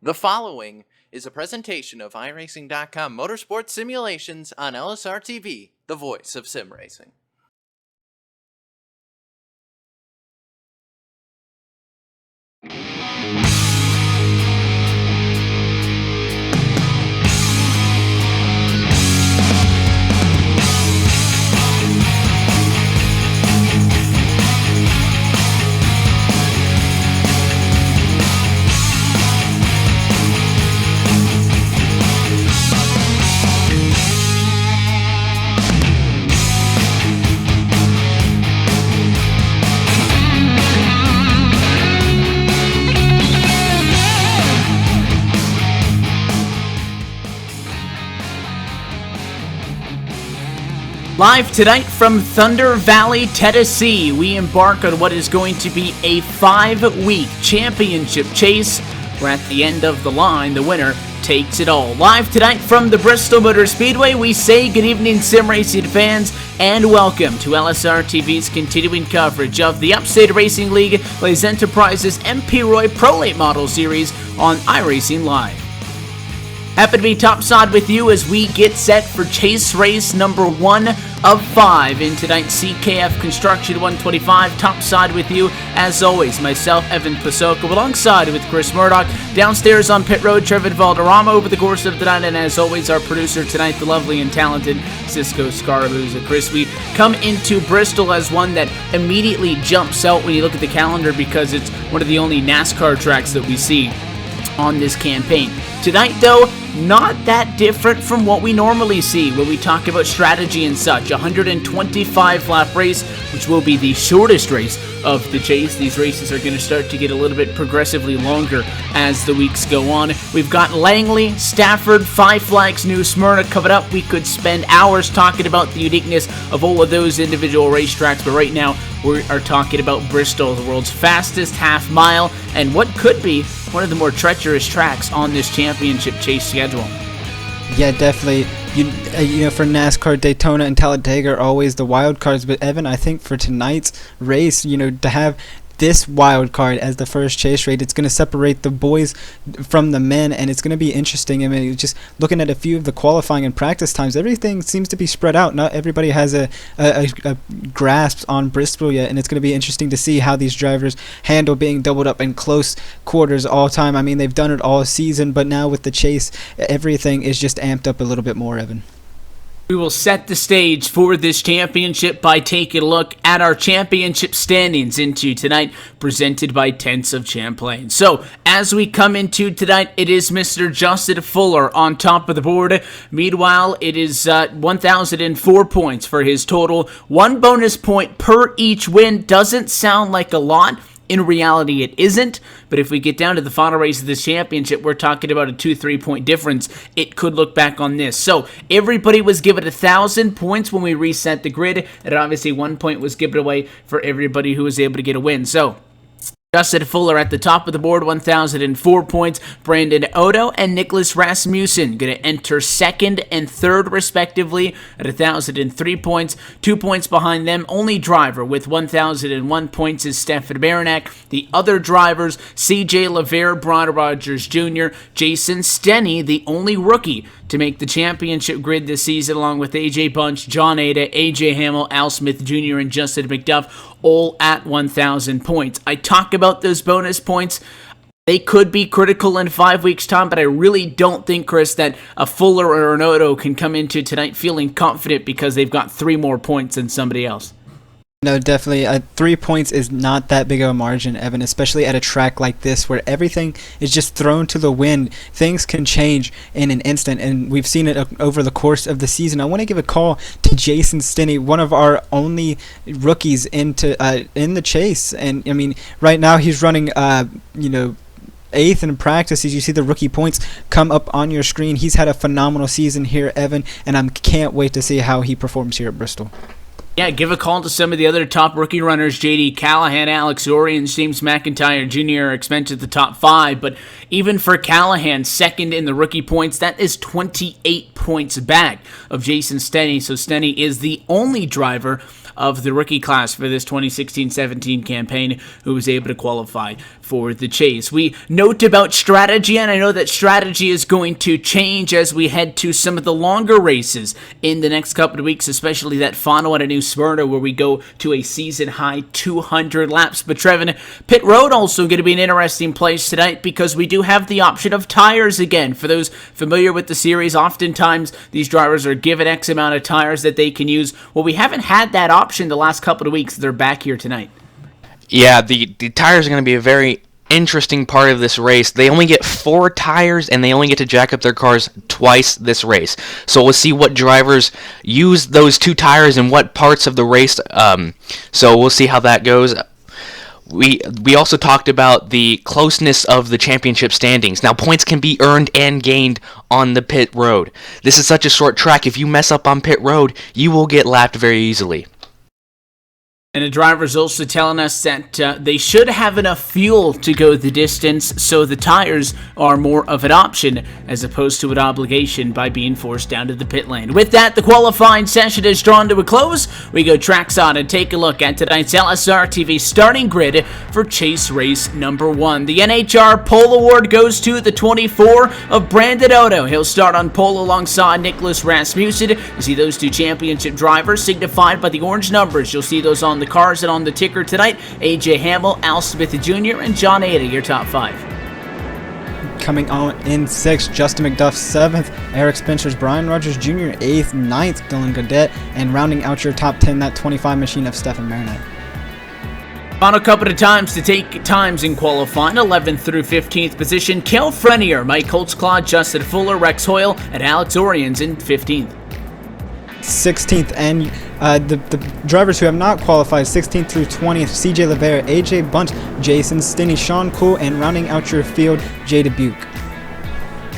The following is a presentation of iRacing.com Motorsports Simulations on LSRTV, the voice of sim racing. Live tonight from Thunder Valley, Tennessee, we embark on what is going to be a 5-week championship chase, where at the end of the line, the winner takes it all. Live tonight from the Bristol Motor Speedway, we say good evening, sim racing fans, and welcome to LSRTV's continuing coverage of the Upstate Racing League Les Enterprises MP Roy Pro Late Model Series on iRacing Live. Happy to be topside with you as we get set for chase race number 1 of 5 in tonight's CKF Construction 125. Topside with you, as always, myself, Evan Pasoko, alongside with Chris Murdoch. Downstairs on pit road, Trevor Valderrama over the course of the night, and as always, our producer tonight, the lovely and talented Cisco Scarluza. Chris, we come into Bristol as one that immediately jumps out when you look at the calendar because it's one of the only NASCAR tracks that we see on this campaign. Tonight, though, not that different from what we normally see when we talk about strategy and such. 125 lap race, which will be the shortest race of the chase. These races are going to start to get a little bit progressively longer as the weeks go on. We've got Langley, Stafford, Five Flags, New Smyrna coming up. We could spend hours talking about the uniqueness of all of those individual racetracks, but right now we are talking about Bristol, the world's fastest half mile, and what could be one of the more treacherous tracks on this championship chase schedule. Yeah, definitely. You know, for NASCAR, Daytona and Talladega are always the wild cards. But Evan, I think for tonight's race, to have this wild card as the first chase race, it's going to separate the boys from the men, and it's going to be interesting. I mean, just looking at a few of the qualifying and practice times, everything seems to be spread out. Not everybody has a grasp on Bristol yet, and it's going to be interesting to see how these drivers handle being doubled up in close quarters all time. I mean, they've done it all season, but now with the chase, everything is just amped up a little bit more, Evan. We will set the stage for this championship by taking a look at our championship standings into tonight, presented by Tents of Champlain. So, as we come into tonight, it is Mr. Justin Fuller on top of the board. Meanwhile, it is 1,004 points for his total. 1 bonus point per each win. Doesn't sound like a lot. In reality, it isn't, but if we get down to the final race of this championship, we're talking about a 2-3 point difference. It could look back on this. So, everybody was given 1,000 points when we reset the grid, and obviously 1 point was given away for everybody who was able to get a win. So, Justin Fuller at the top of the board, 1,004 points. Brandon Odo and Nicholas Rasmussen going to enter second and third, respectively, at 1,003 points. 2 points behind them. Only driver with 1,001 points is Stefan Baranek. The other drivers, C.J. LaVere, Brian Rogers Jr., Jason Stenney, the only rookie to make the championship grid this season, along with A.J. Bunch, John Ada, A.J. Hamill, Al Smith Jr., and Justin McDuff, all at 1,000 points. I talk about those bonus points. They could be critical in 5 weeks' time, but I really don't think, Chris, that a Fuller or an Odo can come into tonight feeling confident because they've got 3 more points than somebody else. No, definitely. 3 points is not that big of a margin, Evan, especially at a track like this where everything is just thrown to the wind. Things can change in an instant, and we've seen it over the course of the season. I want to give a call to Jason Stenney, one of our only rookies in the chase. And, I mean, right now he's running, 8th in practice. As you see the rookie points come up on your screen, he's had a phenomenal season here, Evan, and I can't wait to see how he performs here at Bristol. Yeah, give a call to some of the other top rookie runners. J.D. Callahan, Alex Orion, James McIntyre Jr. are expected the top 5. But even for Callahan, second in the rookie points, that is 28 points back of Jason Stenney. So Stenney is the only driver of the rookie class for this 2016-17 campaign who was able to qualify for the chase. We note about strategy, and I know that strategy is going to change as we head to some of the longer races in the next couple of weeks, especially that final at a New Smyrna where we go to a season-high 200 laps. But Trevin, pit road also going to be an interesting place tonight because we do have the option of tires again. For those familiar with the series, oftentimes these drivers are given X amount of tires that they can use. Well, we haven't had that option the last couple of weeks. They're back here tonight. Yeah, the tires are going to be a very interesting part of this race. They only get 4 tires, and they only get to jack up their cars twice this race. So we'll see what drivers use those 2 tires in what parts of the race. So we'll see how that goes. We also talked about the closeness of the championship standings. Now, points can be earned and gained on the pit road. This is such a short track. If you mess up on pit road, you will get lapped very easily. And the driver's also telling us that they should have enough fuel to go the distance, so the tires are more of an option as opposed to an obligation by being forced down to the pit lane. With that, the qualifying session is drawn to a close. We go trackside and take a look at tonight's LSRTV starting grid for chase race number 1. The NHR pole award goes to the 24 of Brandon Otto. He'll start on pole alongside Nicholas Rasmussen. You see those 2 championship drivers signified by the orange numbers. You'll see those on the cars and on the ticker tonight. AJ Hamill, Al Smith Jr., and John Ada, your top 5. Coming on in 6th, Justin McDuff 7th, Eric Spencer's Brian Rogers Jr. 8th, 9th, Dylan Godet, and rounding out your top 10, that 25 machine of Stefan Marinette. Final couple of times to take times in qualifying, 11th through 15th position, Kel Frenier, Mike Holtzclaw, Justin Fuller, Rex Hoyle, and Alex Oriens in 15th. 16th, and the drivers who have not qualified, 16th through 20th, CJ Levere, AJ Bunt, Jason Stinney, Sean Cool, and rounding out your field, Jay Dubuque.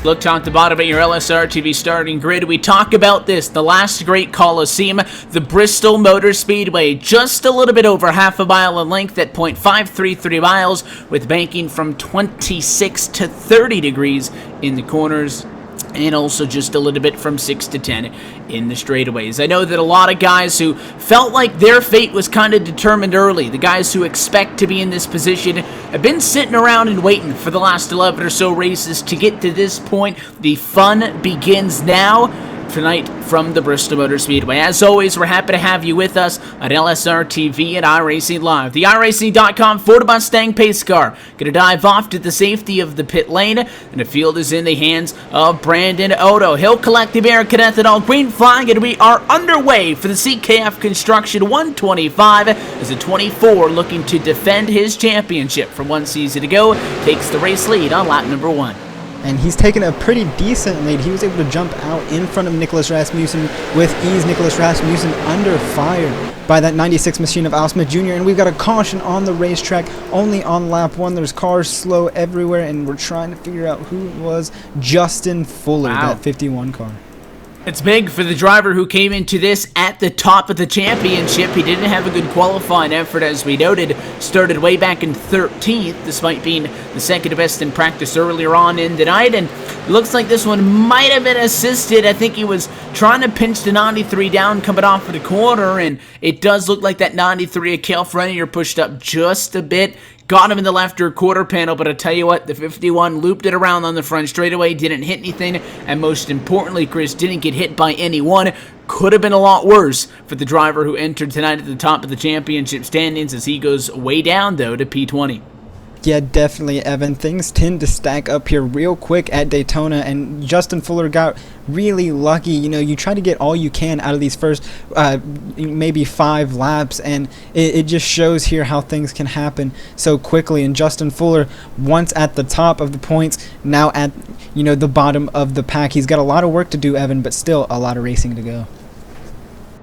Look top to bottom at your LSRTV starting grid. We talk about this, the last great Coliseum, the Bristol Motor Speedway, just a little bit over half a mile in length at 0.533 miles, with banking from 26 to 30 degrees in the corners, and also just a little bit from 6 to 10 in the straightaways. I know that a lot of guys who felt like their fate was kind of determined early, the guys who expect to be in this position, have been sitting around and waiting for the last 11 or so races to get to this point. The fun begins now. Tonight from the Bristol Motor Speedway. As always, we're happy to have you with us on LSRTV and iRacing Live. The iRacing.com Ford Mustang pace car going to dive off to the safety of the pit lane, and the field is in the hands of Brandon Otto. He'll collect the American Ethanol green flag, and we are underway for the CKF Construction 125 as the 24 looking to defend his championship from 1 season ago takes the race lead on lap number 1. And he's taken a pretty decent lead. He was able to jump out in front of Nicholas Rasmussen with ease. Nicholas Rasmussen under fire by that 96 machine of Al Smith Jr. And we've got a caution on the racetrack only on lap 1. There's cars slow everywhere, and we're trying to figure out who it was. Justin Fuller, that 51 car. It's big for the driver who came into this at the top of the championship. He didn't have a good qualifying effort, as we noted. Started way back in 13th, despite being the second best in practice earlier on in the night. And it looks like this one might have been assisted. I think he was trying to pinch the 93 down coming off of the corner, and it does look like that 93 of Kel Frenier pushed up just a bit. Got him in the left rear quarter panel, but I tell you what, the 51 looped it around on the front straightaway, didn't hit anything, and most importantly, Chris, didn't get hit by anyone. Could have been a lot worse for the driver who entered tonight at the top of the championship standings, as he goes way down, though, to P20. Yeah, definitely, Evan. Things tend to stack up here real quick at Daytona, and Justin Fuller got really lucky. You know, you try to get all you can out of these first maybe 5 laps, and it just shows here how things can happen so quickly. And Justin Fuller, once at the top of the points, now at, you know, the bottom of the pack. He's got a lot of work to do, Evan, but still a lot of racing to go.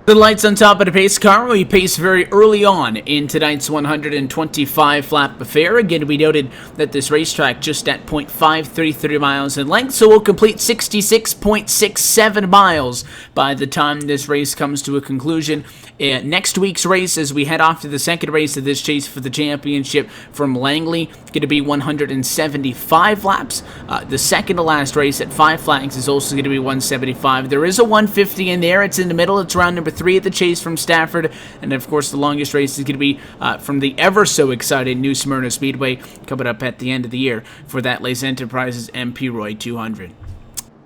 The lights on top of the pace car. We pace very early on in tonight's 125 lap affair. Again, we noted that this racetrack just at 0.533 miles in length, so we'll complete 66.67 miles by the time this race comes to a conclusion. Next week's race, as we head off to the second race of this chase for the championship from Langley, going to be 175 laps. The second to last race at 5 Flags is also going to be 175. There is a 150 in there. It's in the middle. It's round number 3 at the Chase from Stafford. And, of course, the longest race is going to be from the ever-so-excited New Smyrna Speedway coming up at the end of the year for that Lace Enterprises MP Roy 200.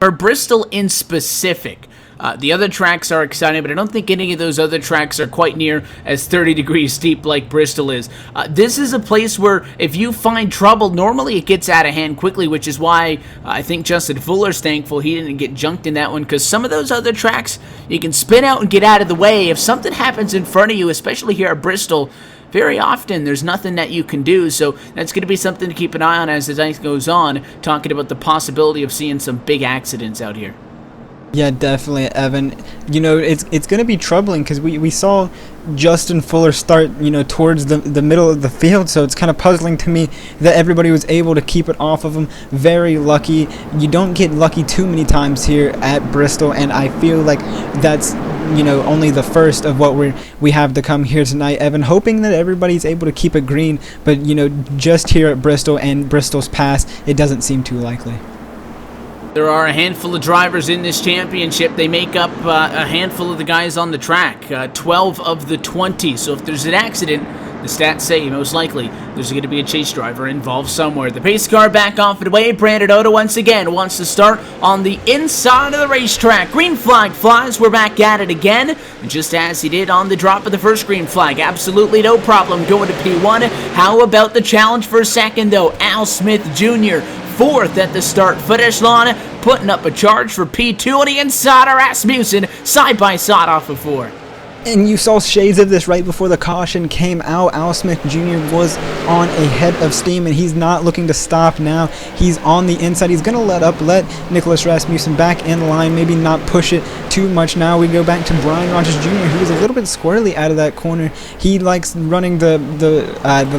For Bristol in specific, the other tracks are exciting, but I don't think any of those other tracks are quite near as 30 degrees steep like Bristol is. This is a place where if you find trouble, normally it gets out of hand quickly, which is why I think Justin Fuller's thankful he didn't get junked in that one, because some of those other tracks, you can spin out and get out of the way. If something happens in front of you, especially here at Bristol, very often there's nothing that you can do, so that's going to be something to keep an eye on as the night goes on, talking about the possibility of seeing some big accidents out here. Yeah, definitely, Evan. You know, it's going to be troubling because we saw Justin Fuller start, you know, towards the middle of the field, so it's kind of puzzling to me that everybody was able to keep it off of him. Very lucky. You don't get lucky too many times here at Bristol, and I feel like that's, you know, only the first of what we have to come here tonight, Evan, hoping that everybody's able to keep it green, but, you know, just here at Bristol and Bristol's past, it doesn't seem too likely. There are a handful of drivers in this championship. They make up a handful of the guys on the track, 12 of the 20. So if there's an accident, the stats say most likely there's going to be a chase driver involved somewhere. The pace car back off and away. Brandon Oda once again wants to start on the inside of the racetrack. Green flag flies. We're back at it again. And just as he did on the drop of the first green flag. Absolutely no problem going to P1. How about the challenge for a second, though? Al Smith Jr., 4th at the start-finish line, putting up a charge for P2 on the inside of Rasmussen, side-by-side off of 4. And you saw shades of this right before the caution came out. Al Smith Jr. was on a head of steam, and he's not looking to stop now. He's on the inside. He's going to let Nicholas Rasmussen back in line, maybe not push it too much now. We go back to Brian Rogers Jr., who was a little bit squirrely out of that corner. He likes running the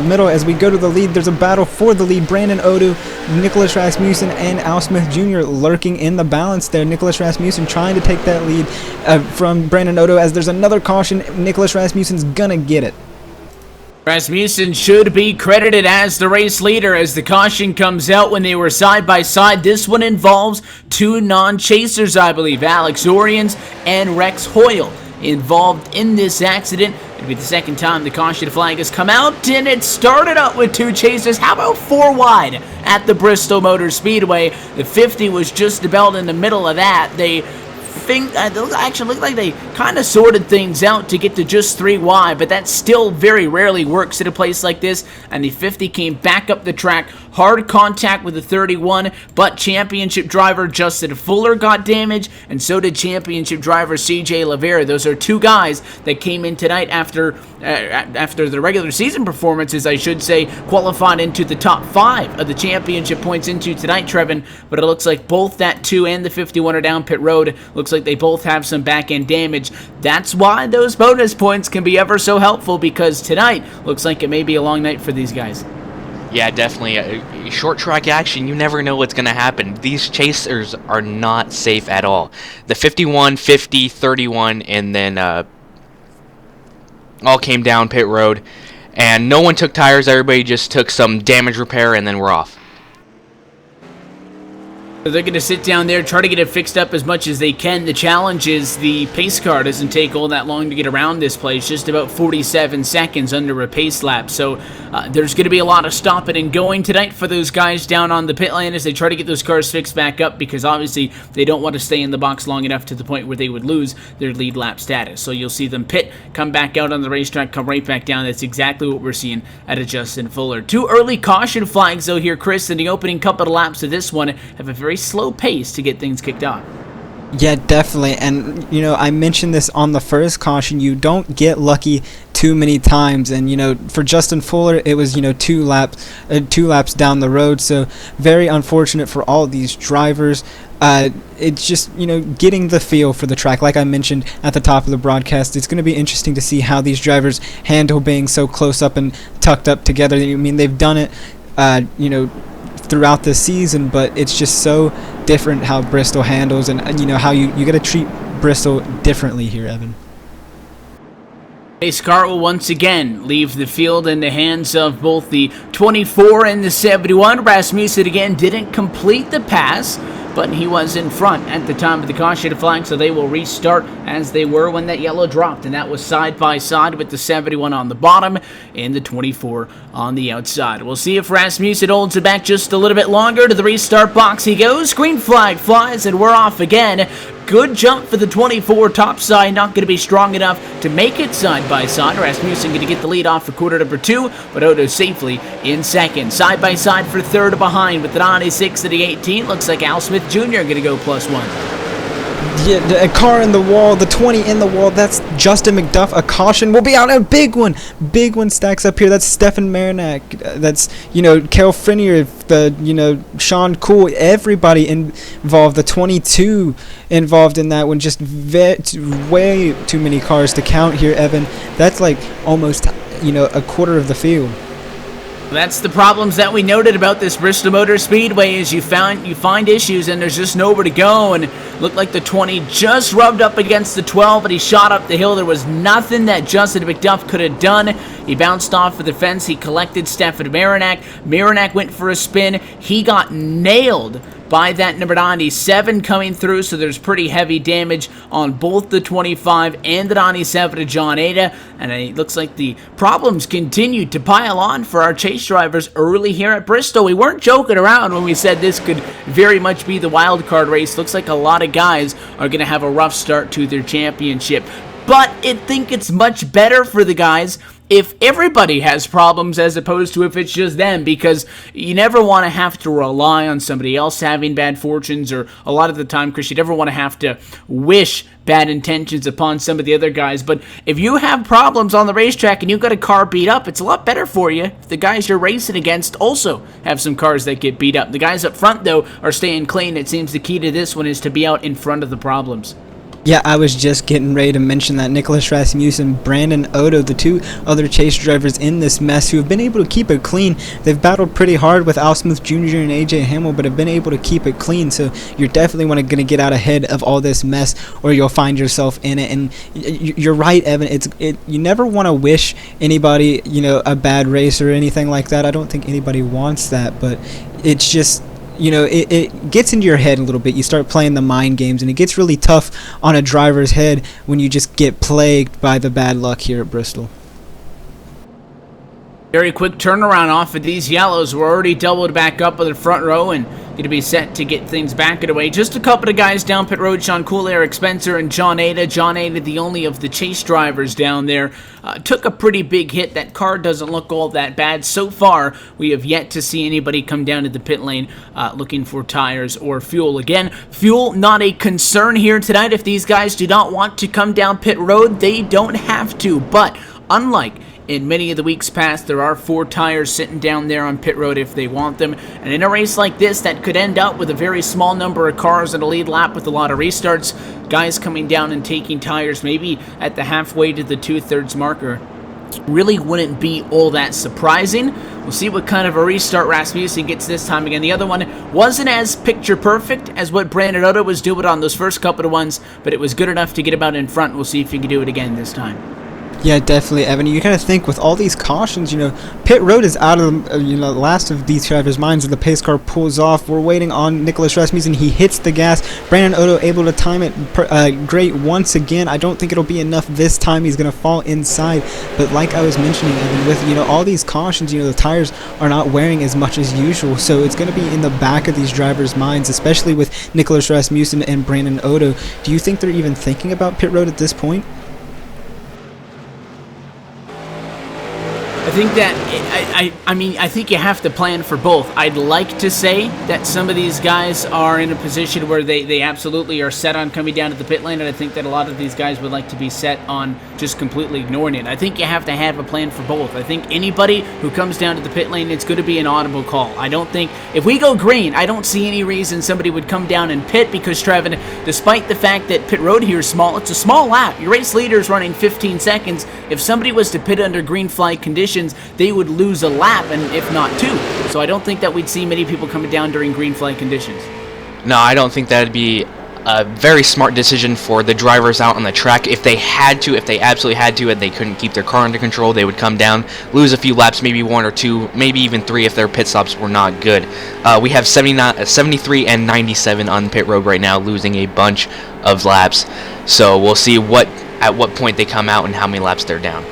middle. As we go to the lead, there's a battle for the lead. Brandon Odu, Nicholas Rasmussen, and Al Smith Jr. lurking in the balance there. Nicholas Rasmussen trying to take that lead from Brandon Odu, as there's another caution. Nicholas Rasmussen's gonna get it. Rasmussen should be credited as the race leader as the caution comes out when they were side by side. This one involves 2 non-chasers, I believe, Alex Oriens and Rex Hoyle, involved in this accident. It'll be the second time the caution flag has come out, and it started out with 2 chasers. How about 4 wide at the Bristol Motor Speedway? The 50 was just about in the middle of that. They actually look like they kind of sorted things out to get to just 3 wide, but that still very rarely works at a place like this, and the 50 came back up the track, hard contact with the 31, but championship driver Justin Fuller got damaged, and so did championship driver CJ Lavera. Those are 2 guys that came in tonight after the regular season performances, I should say, qualified into the top 5 of the championship points into tonight, Trevin, but it looks like both that 2 and the 51 are down pit road. Looks like they both have some back-end damage. That's why those bonus points can be ever so helpful, because tonight looks like it may be a long night for these guys. Yeah, definitely. Short track action, you never know what's going to happen. These chasers are not safe at all. The 51, 50, 31, and then all came down pit road. And no one took tires. Everybody just took some damage repair, and then we're off. So they're going to sit down there, try to get it fixed up as much as they can. The challenge is the pace car doesn't take all that long to get around this place, just about 47 seconds under a pace lap. So there's going to be a lot of stopping and going tonight for those guys down on the pit lane as they try to get those cars fixed back up, because obviously they don't want to stay in the box long enough to the point where they would lose their lead lap status. So you'll see them pit, come back out on the racetrack, come right back down. That's exactly what we're seeing at a Justin Fuller. 2 early caution flags, though, here, Chris, in the opening couple of laps of this one have a very slow pace to get things kicked off. Yeah, definitely. And, you know, I mentioned this on the first caution. You don't get lucky too many times. And, you know, for Justin Fuller, it was, you know, 2 laps down the road. So very unfortunate for all of these drivers. It's just, you know, getting the feel for the track. Like I mentioned at the top of the broadcast, it's going to be interesting to see how these drivers handle being so close up and tucked up together. I mean, they've done it, you know, throughout the season, but it's just so different how Bristol handles, and you know how you got to treat Bristol differently here, Evan. Pace car will once again leave the field in the hands of both the 24 and the 71. Rasmussen again didn't complete the pass, but he was in front at the time of the caution flag, so they will restart as they were when that yellow dropped, and that was side by side with the 71 on the bottom and the 24 on the outside. We'll see if Rasmussen holds it back just a little bit longer. To the restart box he goes. Green flag flies, and we're off again. Good jump for the 24 top side, not going to be strong enough to make it side by side. Rasmussen going to get the lead off for quarter number 2, but Odo safely in second. Side by side for third behind with the 96 to the 18. Looks like Al Smith Jr. going to go +1. Yeah, a car in the wall, the 20 in the wall. That's Justin McDuff. A caution will be out. A big one. Big one stacks up here. That's Stefan Marinak. That's, Carol Frenier, Sean Cool. Everybody involved. The 22 involved in that one. Just way too many cars to count here, Evan. That's like almost, a quarter of the field. That's the problems that we noted about this Bristol Motor Speedway is you find issues and there's just nowhere to go, and looked like the 20 just rubbed up against the 12, but he shot up the hill. There was nothing that Justin McDuff could have done. He bounced off of the fence. He collected Stefan Marinak. Marinak went for a spin. He got nailed by that number 97 coming through, so there's pretty heavy damage on both the 25 and the 97 to John Ada, and it looks like the problems continued to pile on for our chase drivers early here at Bristol. We weren't joking around when we said this could very much be the wild card race. Looks like a lot of guys are going to have a rough start to their championship, but I think it's much better for the guys if everybody has problems as opposed to if it's just them, because you never want to have to rely on somebody else having bad fortunes, or a lot of the time, Chris, you never want to have to wish bad intentions upon some of the other guys. But if you have problems on the racetrack and you've got a car beat up, it's a lot better for you if the guys you're racing against also have some cars that get beat up. The guys up front, though, are staying clean. It seems the key to this one is to be out in front of the problems. Yeah, I was just getting ready to mention that Nicholas Rasmussen, Brandon Odo, the two other chase drivers in this mess who have been able to keep it clean. They've battled pretty hard with Al Smith Jr. and AJ Hamill, but have been able to keep it clean. So you're definitely going to get out ahead of all this mess, or you'll find yourself in it. And you're right, Evan. You never want to wish anybody, a bad race or anything like that. I don't think anybody wants that, but it's just, it gets into your head a little bit. You start playing the mind games, and it gets really tough on a driver's head when you just get plagued by the bad luck here at Bristol. Very quick turnaround off of these yellows. We're already doubled back up with the front row and going to be set to get things back away. Just a couple of guys down pit road. Sean Cool, Eric Spencer, and John Ada. John Ada, the only of the chase drivers down there, took a pretty big hit. That car doesn't look all that bad. So far, we have yet to see anybody come down to the pit lane looking for tires or fuel. Again, fuel not a concern here tonight. If these guys do not want to come down pit road, they don't have to. But unlike in many of the weeks past, there are 4 tires sitting down there on pit road if they want them. And in a race like this that could end up with a very small number of cars in a lead lap with a lot of restarts, guys coming down and taking tires maybe at the halfway to the 2/3 marker really wouldn't be all that surprising. We'll see what kind of a restart Rasmussen gets this time again. The other one wasn't as picture perfect as what Brandon Odo was doing on those first couple of ones, but it was good enough to get him out in front. We'll see if he can do it again this time. Yeah, definitely, Evan. You kind of think with all these cautions, pit road is out of the last of these drivers' minds. As the pace car pulls off, we're waiting on Nicholas Rasmussen. He hits the gas. Brandon Odo able to time it great once again. I don't think it'll be enough this time. He's going to fall inside. But like I was mentioning, Evan, with all these cautions, the tires are not wearing as much as usual. So it's going to be in the back of these drivers' minds, especially with Nicholas Rasmussen and Brandon Odo. Do you think they're even thinking about pit road at this point? I think that, I think you have to plan for both. I'd like to say that some of these guys are in a position where they absolutely are set on coming down to the pit lane, and I think that a lot of these guys would like to be set on just completely ignoring it. I think you have to have a plan for both. I think anybody who comes down to the pit lane, it's going to be an audible call. I don't think, if we go green, I don't see any reason somebody would come down and pit, because, Trevin, despite the fact that pit road here is small, it's a small lap. Your race leader is running 15 seconds. If somebody was to pit under green flag conditions, they would lose a lap, and if not 2. So I don't think that we'd see many people coming down during green flag conditions. No, I don't think that'd be a very smart decision for the drivers out on the track. If they absolutely had to, and they couldn't keep their car under control, they would come down, lose a few laps, maybe 1 or 2, maybe even 3 if their pit stops were not good. We have 73 and 97 on pit road right now, losing a bunch of laps. So we'll see at what point they come out and how many laps they're down.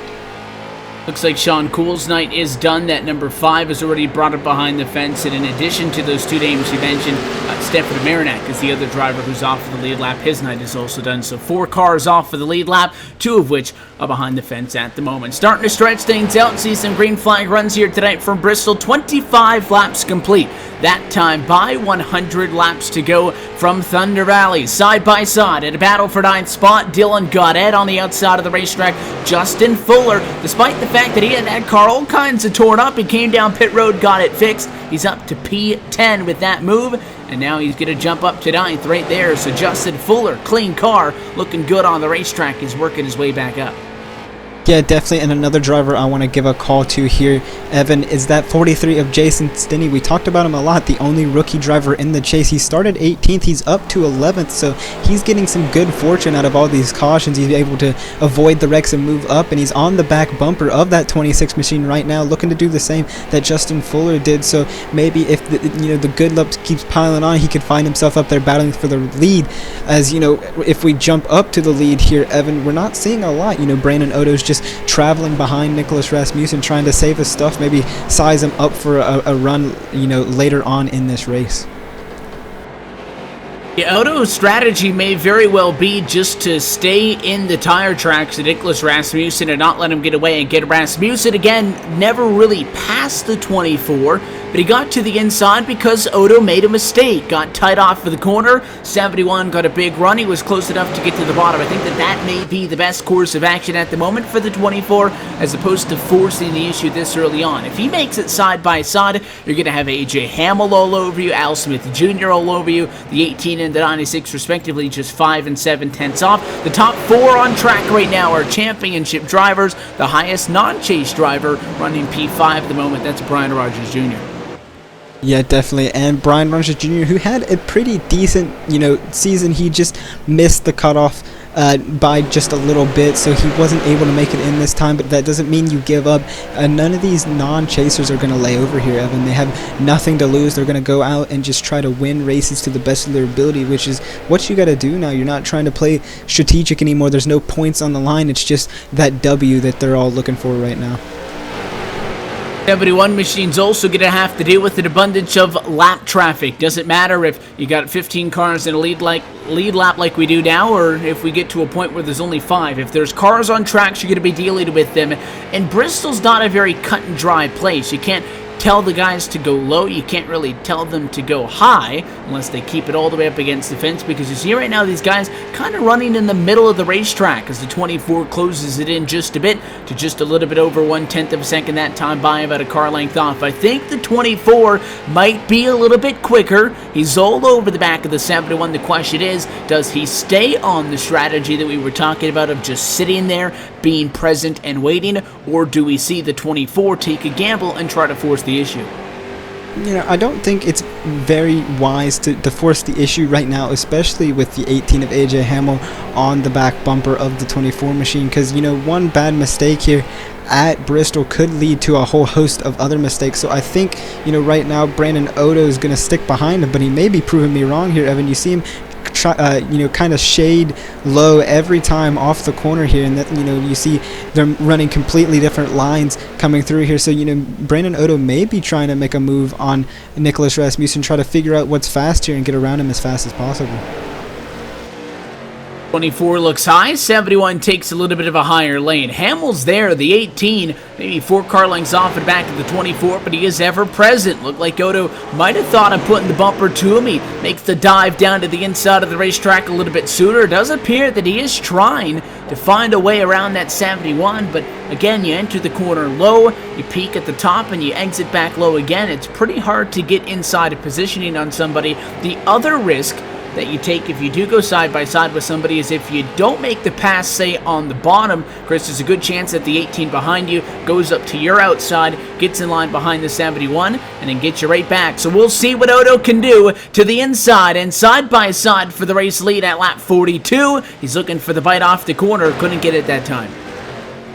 Looks like Sean Cool's night is done. That number 5 is already brought up behind the fence. And in addition to those 2 names you mentioned, Stefan Marinac is the other driver who's off for the lead lap. His night is also done. So 4 cars off for the lead lap, 2 of which are behind the fence at the moment. Starting to stretch things out. See some green flag runs here tonight from Bristol. 25 laps complete. That time by 100 laps to go from Thunder Valley. Side by side at a battle for 9th spot. Dylan Goddard on the outside of the racetrack. Justin Fuller, despite the fact that he had that car all kinds of torn up, he came down pit road, got it fixed. He's up to P10 with that move, and now he's going to jump up to 9th right there. So Justin Fuller, clean car, looking good on the racetrack. He's working his way back up. Yeah, definitely. And another driver I want to give a call to here, Evan, is that 43 of Jason Stinney. We talked about him a lot, the only rookie driver in the chase. He started 18th. He's up to 11th, so he's getting some good fortune out of all these cautions. He's able to avoid the wrecks and move up, and he's on the back bumper of that 26 machine right now, looking to do the same that Justin Fuller did. So maybe if the good luck keeps piling on, he could find himself up there battling for the lead. As if we jump up to the lead here, Evan, we're not seeing a lot. Brandon Odo's just traveling behind Nicholas Rasmussen, trying to save his stuff, maybe size him up for a run, later on in this race. Yeah, Odo's strategy may very well be just to stay in the tire tracks to Nicholas Rasmussen and not let him get away, and get Rasmussen again never really past the 24, but he got to the inside because Odo made a mistake, got tight off for the corner. 71 got a big run. He was close enough to get to the bottom. I think that may be the best course of action at the moment for the 24, as opposed to forcing the issue this early on. If he makes it side by side, you're going to have AJ Hamill all over you, Al Smith Jr. all over you, the 18 and the 96 respectively, just 5 and 7 tenths off. The top 4 on track right now are championship drivers. The highest non-chase driver running P5 at the moment, that's Brian Rogers Jr. Yeah, definitely. And Brian Rogers Jr., who had a pretty decent, season, he just missed the cutoff by just a little bit, so he wasn't able to make it in this time, but that doesn't mean you give up. None of these non-chasers are going to lay over here, Evan. They have nothing to lose. They're going to go out and just try to win races to the best of their ability, which is what you got to do now. You're not trying to play strategic anymore. There's no points on the line. It's just that W that they're all looking for right now. 71 machine's also going to have to deal with an abundance of lap traffic. Doesn't matter if you got 15 cars in a lead lap like we do now, or if we get to a point where there's only 5. If there's cars on tracks, you're going to be dealing with them. And Bristol's not a very cut and dry place. You can't tell the guys to go low. You can't really tell them to go high unless they keep it all the way up against the fence, because you see right now these guys kind of running in the middle of the racetrack as the 24 closes it in just a bit to just a little bit over 1/10 of a second that time, by about a car length off. I think the 24 might be a little bit quicker. He's all over the back of the 71. The question is, does he stay on the strategy that we were talking about of just sitting there, being present and waiting, or do we see the 24 take a gamble and try to force the issue? I don't think it's very wise to force the issue right now, especially with the 18 of AJ Hamill on the back bumper of the 24 machine, because one bad mistake here at Bristol could lead to a whole host of other mistakes. So I think right now Brandon Odo is going to stick behind him, but he may be proving me wrong here, Evan. You see him kind of shade low every time off the corner here, and that you see them running completely different lines coming through here. So Brandon Odo may be trying to make a move on Nicholas Rasmussen, try to figure out what's fast here and get around him as fast as possible. 24 looks high, 71 takes a little bit of a higher lane. Hamill's there, the 18, maybe 4 car lengths off the back of the 24, but he is ever present. Looked like Odo might have thought of putting the bumper to him. He makes the dive down to the inside of the racetrack a little bit sooner. It does appear that he is trying to find a way around that 71, but again, you enter the corner low, you peak at the top, and you exit back low again. It's pretty hard to get inside of positioning on somebody. The other risk that you take if you do go side by side with somebody is if you don't make the pass, say, on the bottom, Chris, there's a good chance that the 18 behind you goes up to your outside, gets in line behind the 71, and then gets you right back. So we'll see what Odo can do to the inside and side by side for the race lead at lap 42. He's looking for the bite off the corner, couldn't get it that time.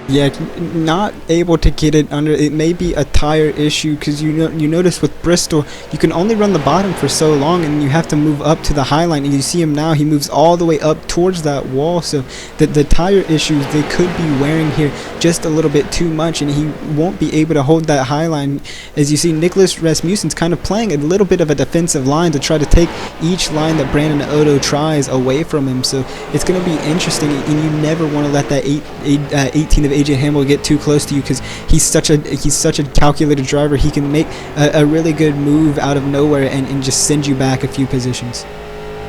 Yeah, not able to get it under. It may be a tire issue because you notice with Bristol, you can only run the bottom for so long, and you have to move up to the high line. And you see him now; he moves all the way up towards that wall. So the tire issues, they could be wearing here just a little bit too much, and he won't be able to hold that high line. As you see, Nicholas Rasmussen's kind of playing a little bit of a defensive line to try to take each line that Brandon Odo tries away from him. So it's going to be interesting, and you never want to let that 18 of AJ Hamel get too close to you because he's such a calculated driver. He can make a really good move out of nowhere and just send you back a few positions.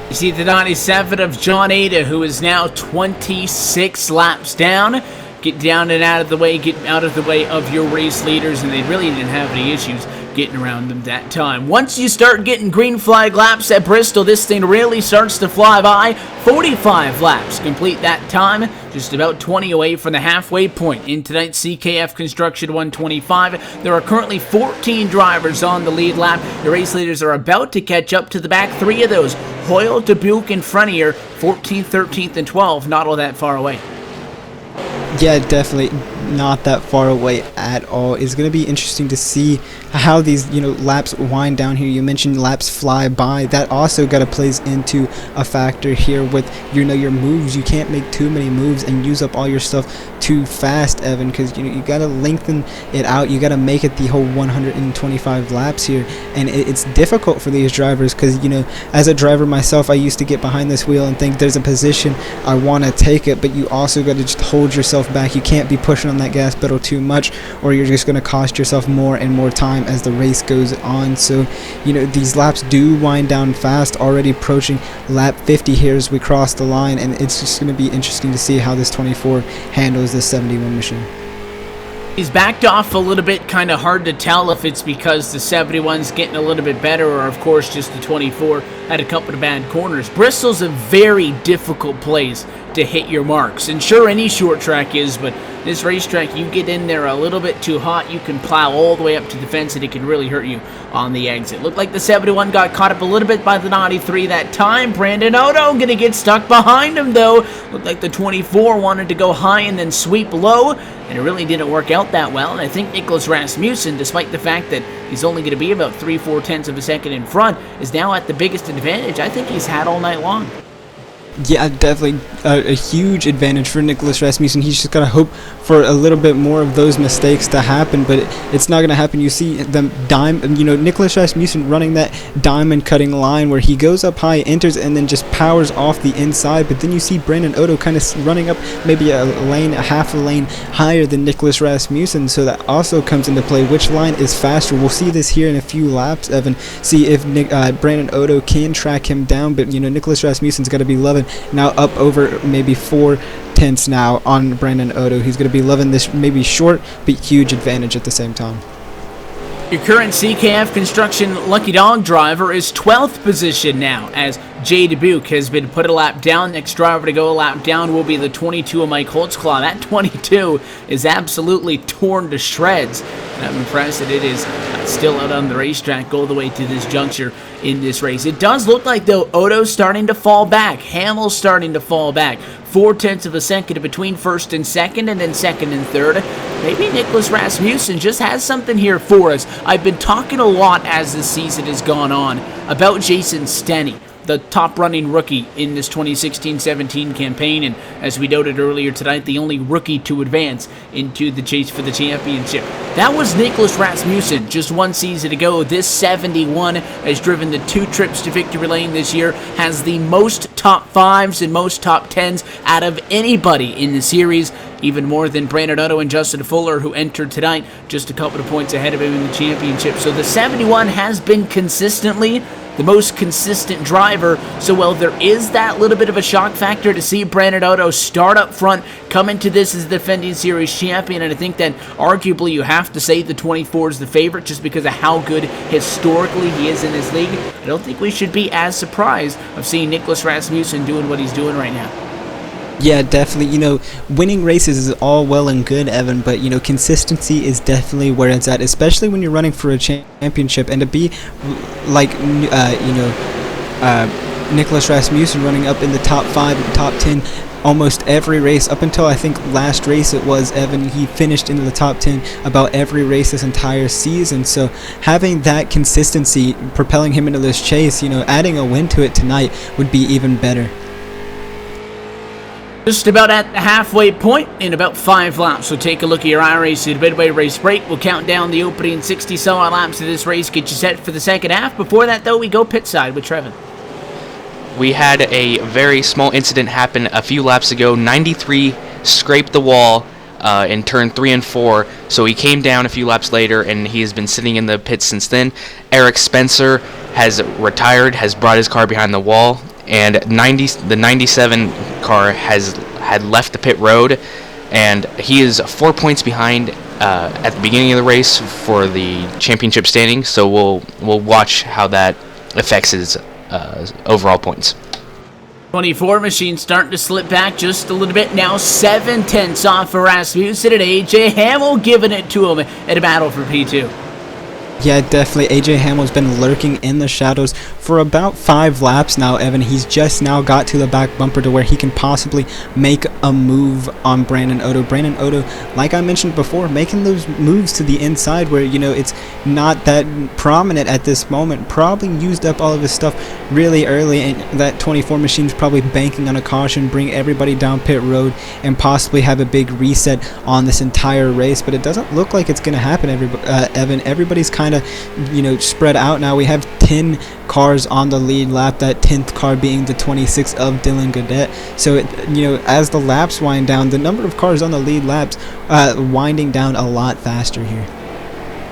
You see the 97 of John Ada, who is now 26 laps down. Get down and out of the way, get out of the way of your race leaders, and they really didn't have any issues getting around them that time. Once you start getting green flag laps at Bristol, this thing really starts to fly by. 45 laps complete that time, just about 20 away from the halfway point in tonight's CKF Construction 125. There are currently 14 drivers on the lead lap. The race leaders are about to catch up to the back three of those. Hoyle, Dubuque in front of here, 14th, 13th, and 12th, not all that far away. Yeah, definitely not that far away at all. It's going to be interesting to see how these laps wind down here. You mentioned laps fly by. That also got to plays into a factor here with your moves. You can't make too many moves and use up all your stuff too fast, Evan, because you got to lengthen it out. You got to make it the whole 125 laps here, and it's difficult for these drivers because as a driver myself, I used to get behind this wheel and think there's a position I want to take it, but you also got to just hold yourself back. You can't be pushing on that gas pedal too much, or you're just going to cost yourself more and more time as the race goes on. So these laps do wind down fast, already approaching lap 50 here as we cross the line, and it's just going to be interesting to see how this 24 handles this 71 machine. He's backed off a little bit, kind of hard to tell if it's because the 71's getting a little bit better or, of course, just the 24 had a couple of bad corners. Bristol's a very difficult place to hit your marks. And sure, any short track is, but this racetrack, you get in there a little bit too hot, you can plow all the way up to the fence and it can really hurt you on the exit. Looked like the 71 got caught up a little bit by the 93 that time. Brandon Odo gonna get stuck behind him though. Looked like the 24 wanted to go high and then sweep low, and it really didn't work out that well. And I think Nicholas Rasmussen, despite the fact that he's only going to be about 3/4 of a second in front, is now at the biggest advantage I think he's had all night long. Yeah, definitely a huge advantage for Nicholas Rasmussen. He's just got to hope for a little bit more of those mistakes to happen, but it's not going to happen. You see them Nicholas Rasmussen running that diamond cutting line where he goes up high, enters, and then just powers off the inside, but then you see Brandon Odo kind of running up maybe a half a lane higher than Nicholas Rasmussen, so that also comes into play. Which line is faster? We'll see this here in a few laps, Evan. See if Brandon Odo can track him down, but Nicholas Rasmussen's got to be loving now up over maybe 4/10 now on Brandon Odo. He's going to be loving this maybe short but huge advantage at the same time. Your current CKF Construction Lucky Dog driver is 12th position now, as Jay Dubuque has been put a lap down. Next driver to go a lap down will be the 22 of Mike Holtzclaw. That 22 is absolutely torn to shreds, and I'm impressed that it is still out on the racetrack all the way to this juncture in this race. It does look like, though, Odo's starting to fall back. Hamel's starting to fall back. 4/10 of a second between first and second, and then second and third. Maybe Nicholas Rasmussen just has something here for us. I've been talking a lot as this season has gone on about Jason Stenny, the top-running rookie in this 2016-17 campaign, and as we noted earlier tonight, the only rookie to advance into the chase for the championship. That was Nicholas Rasmussen just one season ago. This 71 has driven the 2 trips to victory lane this year, has the most top 5s and most top 10s out of anybody in the series, even more than Brandon Odo and Justin Fuller, who entered tonight just a couple of points ahead of him in the championship. So the 71 has been consistently the most consistent driver. So while there is that little bit of a shock factor to see Brandon Otto start up front, come into this as the defending series champion, and I think that arguably you have to say the 24 is the favorite just because of how good historically he is in this league. I don't think we should be as surprised of seeing Nicholas Rasmussen doing what he's doing right now. Yeah, definitely. Winning races is all well and good, Evan, but, consistency is definitely where it's at, especially when you're running for a championship. And to be like, Nicholas Rasmussen running up in the top 5, top 10 almost every race, up until I think last race it was, Evan, he finished into the top 10 about every race this entire season. So having that consistency propelling him into this chase, adding a win to it tonight would be even better. Just about at the halfway point in about 5 laps. So take a look at your iRacing Midway race break. We'll count down the opening 60-some laps of this race, get you set for the second half. Before that, though, we go pit side with Trevin. We had a very small incident happen a few laps ago. 93 scraped the wall in turn 3 and 4, so he came down a few laps later, and he has been sitting in the pits since then. Eric Spencer has retired, has brought his car behind the wall, and the 97 car had left the pit road, and he is 4 points behind at the beginning of the race for the championship standing. So we'll watch how that affects his overall points. 24 machine starting to slip back just a little bit now. 7/10 off for Rasmussen, and AJ Hamill giving it to him at a battle for P2. Yeah, definitely. AJ Hamill's been lurking in the shadows for about 5 laps now, Evan. He's just now got to the back bumper to where he can possibly make a move on Brandon Otto. Brandon Otto, like I mentioned before, making those moves to the inside where, it's not that prominent at this moment. Probably used up all of his stuff really early, and that 24 machine's probably banking on a caution, bring everybody down pit road, and possibly have a big reset on this entire race. But it doesn't look like it's going to happen, Evan. Everybody's kind of spread out now. We have 10 cars on the lead lap, that 10th car being the 26 of Dylan Godet. So as the laps wind down, the number of cars on the lead laps winding down a lot faster here.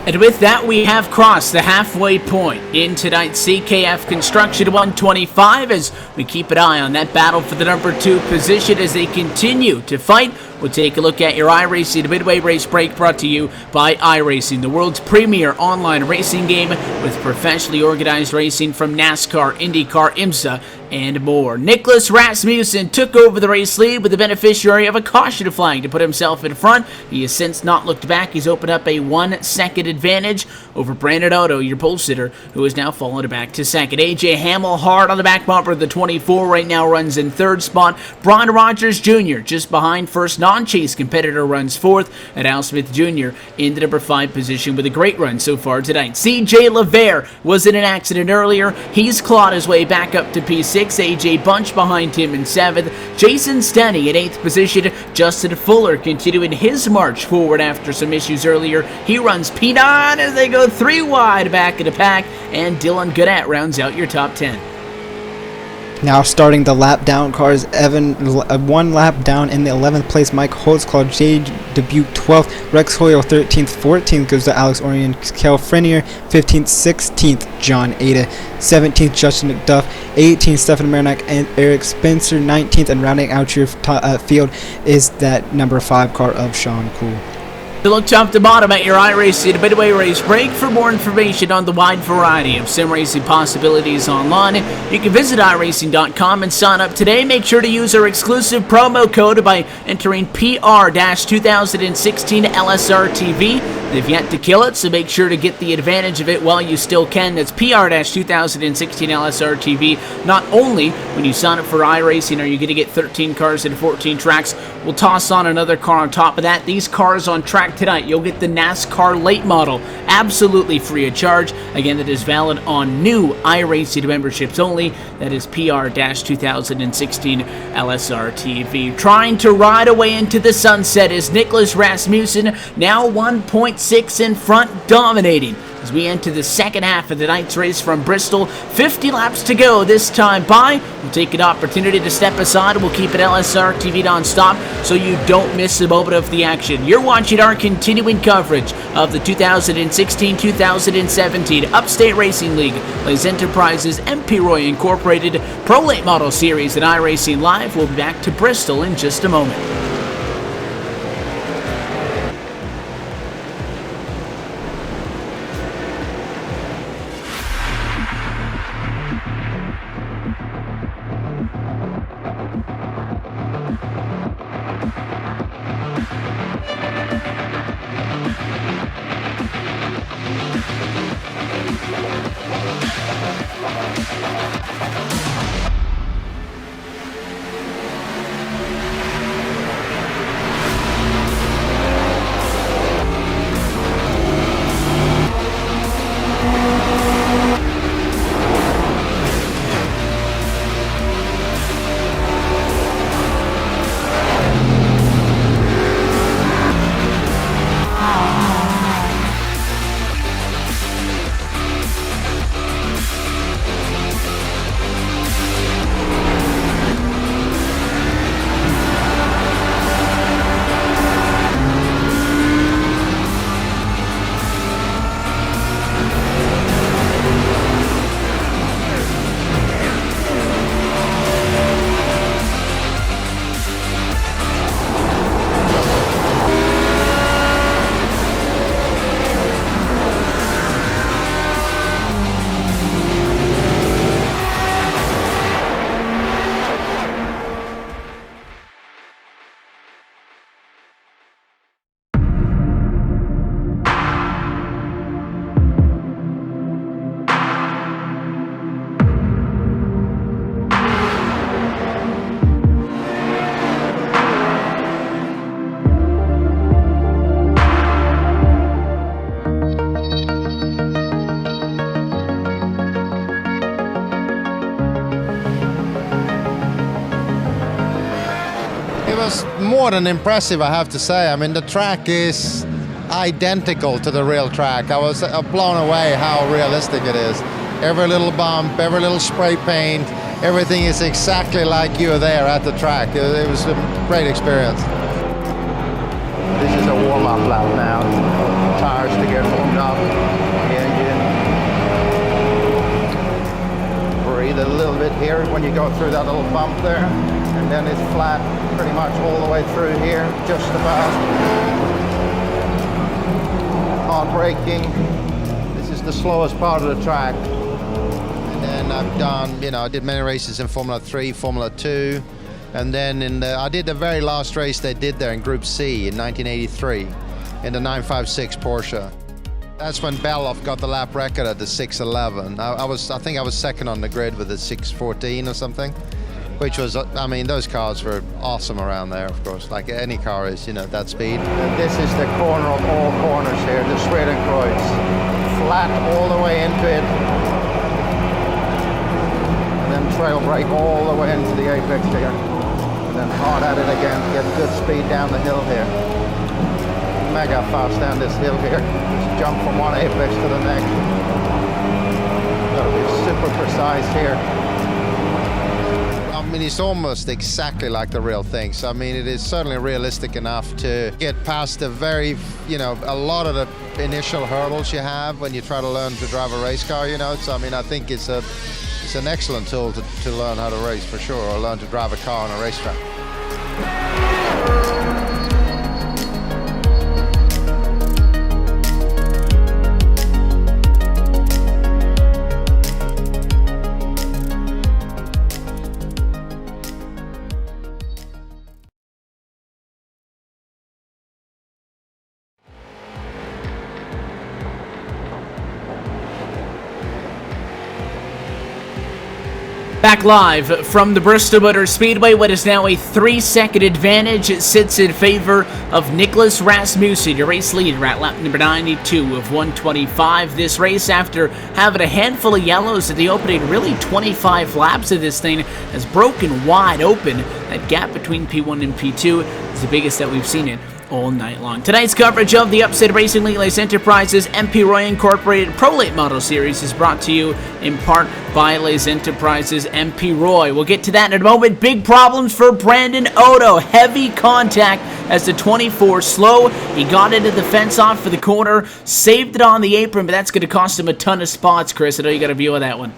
And with that, we have crossed the halfway point in tonight's CKF Construction 125 as we keep an eye on that battle for the number 2 position as they continue to fight. We'll take a look at your iRacing Midway race break, brought to you by iRacing, the world's premier online racing game with professionally organized racing from NASCAR, IndyCar, IMSA, and more. Nicholas Rasmussen took over the race lead with the beneficiary of a caution flag to put himself in front. He has since not looked back. He's opened up a 1-second advantage over Brandon Otto, your pole sitter, who has now fallen back to second. AJ Hamill hard on the back bumper of the 24 right now, runs in 3rd spot. Bron Rogers Jr. just behind. First non-chase competitor runs 4th, and Al Smith Jr. in the number 5 position with a great run so far tonight. CJ LeVere was in an accident earlier. He's clawed his way back up to P6. AJ Bunch behind him in 7th. Jason Stenny in 8th position. Justin Fuller continuing his march forward after some issues earlier. He runs P9 as they go 3 wide back of the pack, and Dylan Godet rounds out your top 10. Now starting the lap down cars, Evan 1 lap down in the 11th place, Mike Holtzclaw, Jade Dubuque 12th, Rex Hoyle 13th, 14th goes to Alex Orion, Kel Frenier 15th, 16th John Ada, 17th Justin McDuff, 18th Stephen Marinac and Eric Spencer, 19th, and rounding out your field is that number 5 car of Sean Cool. To look top to bottom at your iRacing Midway race break. For more information on the wide variety of sim racing possibilities online, you can visit iRacing.com and sign up today. Make sure to use our exclusive promo code by entering PR-2016 LSRTV. They've yet to kill it, so make sure to get the advantage of it while you still can. That's PR-2016 LSRTV. Not only when you sign up for iRacing are you going to get 13 cars and 14 tracks, we'll toss on another car on top of that. These cars on track tonight, you'll get the NASCAR late model absolutely free of charge. Again, that is valid on new iRacing memberships only. That is PR-2016 LSRTV. Trying to ride away into the sunset is Nicholas Rasmussen, now 1.6 in front, dominating as we enter the second half of tonight's race from Bristol. 50 laps to go this time by. We'll take an opportunity to step aside. We'll keep it LSRTV non-stop so you don't miss a moment of the action. You're watching our continuing coverage of the 2016-2017 Upstate Racing League, Les Enterprises MP Roy Incorporated Pro Late Model Series at iRacing Live. We'll be back to Bristol in just a moment. More than impressive, I have to say. I mean, the track is identical to the real track. I was blown away how realistic it is. Every little bump, every little spray paint, everything is exactly like you were there at the track. It was a great experience. This is a warm-up lap now. Tires to get warmed up. The engine. Breathe a little bit here when you go through that little bump there. And then it's flat pretty much all the way through here, just about. Hard braking. This is the slowest part of the track. And then I've done, I did many races in Formula 3, Formula 2. And then I did the very last race they did there in Group C in 1983 in the 956 Porsche. That's when Beloff got the lap record at the 6:11. I think I was second on the grid with the 6:14 or something. Which was, I mean, those cars were awesome around there, of course, like any car is, that speed. And this is the corner of all corners here, the Schwedenkreuz. Flat all the way into it. And then trail brake all the way into the apex here. And then hard at it again, get good speed down the hill here. Mega fast down this hill here. Just jump from one apex to the next. Gotta be super precise here. I mean, it's almost exactly like the real thing. So, I mean, it is certainly realistic enough to get past a very, a lot of the initial hurdles you have when you try to learn to drive a race car, So, I mean, I think it's an excellent tool to learn how to race for sure, or learn to drive a car on a racetrack. Back live from the Bristol Motor Speedway, what is now a 3-second advantage. It sits in favor of Nicholas Rasmussen, your race leader at lap number 92 of 125. This race, after having a handful of yellows at the opening, really 25 laps of this thing, has broken wide open. That gap between P1 and P2 is the biggest that we've seen it all night long. Tonight's coverage of the Upstate Racing League Les Enterprises MP Roy Incorporated Pro Late Model Series is brought to you in part by Les Enterprises MP Roy. We'll get to that in a moment. Big problems for Brandon Odo. Heavy contact as the 24 slow. He got into the fence off for the corner, saved it on the apron, but that's going to cost him a ton of spots, Chris. I know you got a view of that one.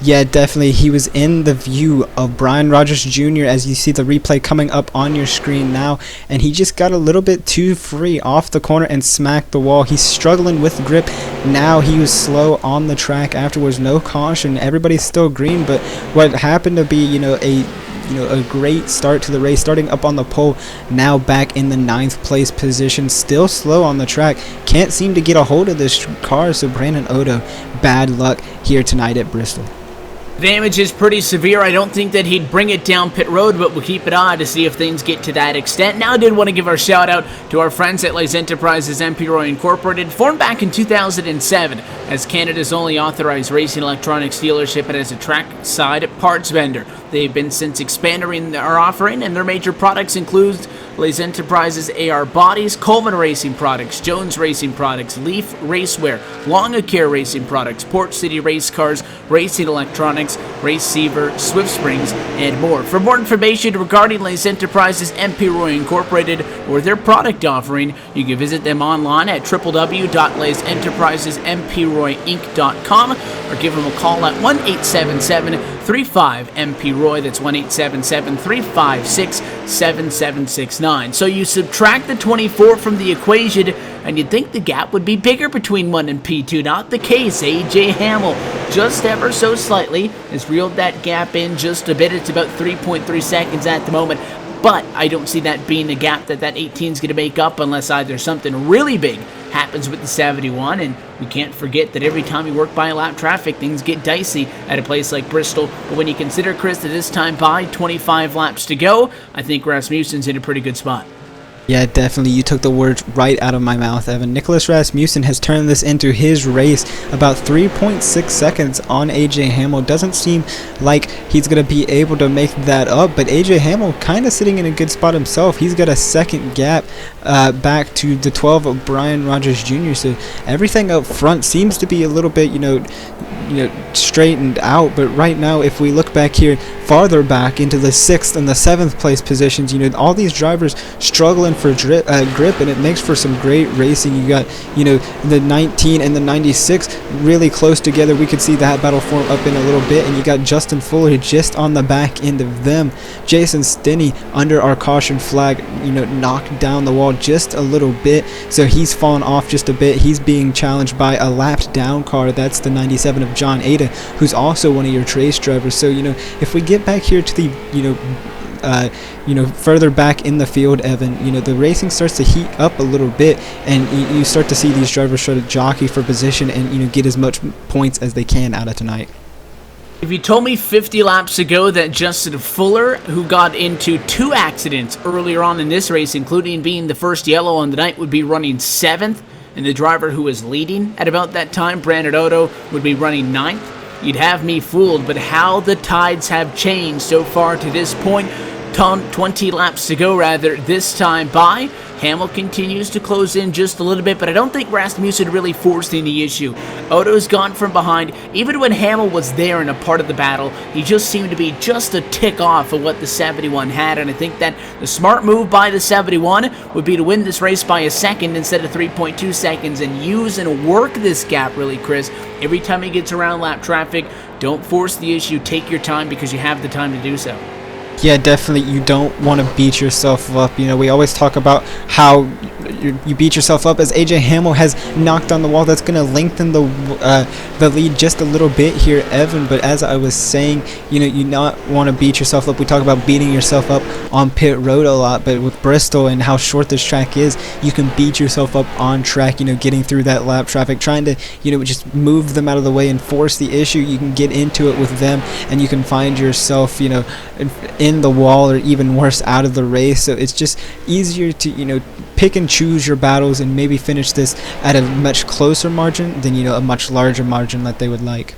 Yeah, definitely. He was in the view of Brian Rogers Jr. as you see the replay coming up on your screen now, and he just got a little bit too free off the corner and smacked the wall. He's struggling with grip. Now he was slow on the track afterwards. No caution. Everybody's still green, but what happened to be, a great start to the race, starting up on the pole, now back in the 9th place position, still slow on the track, can't seem to get a hold of this car. So Brandon Odo, bad luck here tonight at Bristol. Damage is pretty severe. I don't think that he'd bring it down pit road, but we'll keep it on to see if things get to that extent. Now I did want to give our shout out to our friends at Les Enterprises MP Roy Incorporated, formed back in 2007 as Canada's only authorized racing electronics dealership and as a trackside parts vendor. They've been since expanding our offering, and their major products include Les Enterprises AR bodies, Coleman Racing products, Jones Racing products, Leaf Racewear, Longacare Racing products, Port City Race Cars, Racing Electronics, Receiver, Swift Springs, and more. For more information regarding Les Enterprises MP Roy Incorporated or their product offering, you can visit them online at www.lesenterprisesmproyinc.com or give them a call at 1-877-35-MP-ROY. That's 1-877-356-7769. So you subtract the 24 from the equation, and you'd think the gap would be bigger between 1 and P2. Not the case. A.J. Hamill, just ever so slightly, has reeled that gap in just a bit. It's about 3.3 seconds at the moment. But I don't see that being the gap that 18 is going to make up unless either something really big happens with the 71, and we can't forget that every time you work by lap traffic, things get dicey at a place like Bristol. But when you consider, Chris, that this time by 25 laps to go, I think Rasmussen's in a pretty good spot. Yeah, definitely. You took the words right out of my mouth, Evan. Nicholas Rasmussen has turned this into his race. About 3.6 seconds on A.J. Hamill. Doesn't seem like he's going to be able to make that up, but A.J. Hamill kind of sitting in a good spot himself. He's got a second gap back to the 12 of Brian Rogers Jr., so everything up front seems to be a little bit, straightened out. But right now, if we look back here, farther back into the 6th and the 7th place positions, all these drivers struggling for grip, and it makes for some great racing. You got, the 19 and the 96 really close together. We could see that battle form up in a little bit, and you got Justin Fuller just on the back end of them. Jason Stinney under our caution flag, knocked down the wall just a little bit, so he's fallen off just a bit. He's being challenged by a lapped down car. That's the 97 of John Ada, who's also one of your trace drivers. So if we get back here to the further back in the field, Evan, the racing starts to heat up a little bit, and you start to see these drivers try to jockey for position and get as much points as they can out of tonight. If you told me 50 laps ago that Justin Fuller, who got into 2 accidents earlier on in this race, including being the first yellow on the night, would be running 7th, and the driver who was leading at about that time, Brandon Odo, would be running 9th, you'd have me fooled. But how the tides have changed so far to this point. 20 laps to go, this time by. Hamill continues to close in just a little bit, but I don't think Rasmussen really forcing the issue. Odo's gone from behind. Even when Hamill was there in a part of the battle, he just seemed to be just a tick off of what the 71 had, and I think that the smart move by the 71 would be to win this race by a second instead of 3.2 seconds and use and work this gap really, Chris. Every time he gets around lap traffic, don't force the issue. Take your time because you have the time to do so. Yeah, definitely. You don't want to beat yourself up. We always talk about how you beat yourself up, as A.J. Hamill has knocked on the wall. That's going to lengthen the lead just a little bit here, Evan. But as I was saying, you not want to beat yourself up. We talk about beating yourself up on pit road a lot, but with Bristol and how short this track is, you can beat yourself up on track, getting through that lap traffic, trying to, just move them out of the way and force the issue. You can get into it with them, and you can find yourself, in the wall, or even worse, out of the race. So it's just easier to pick and choose your battles and maybe finish this at a much closer margin than a much larger margin that they would like.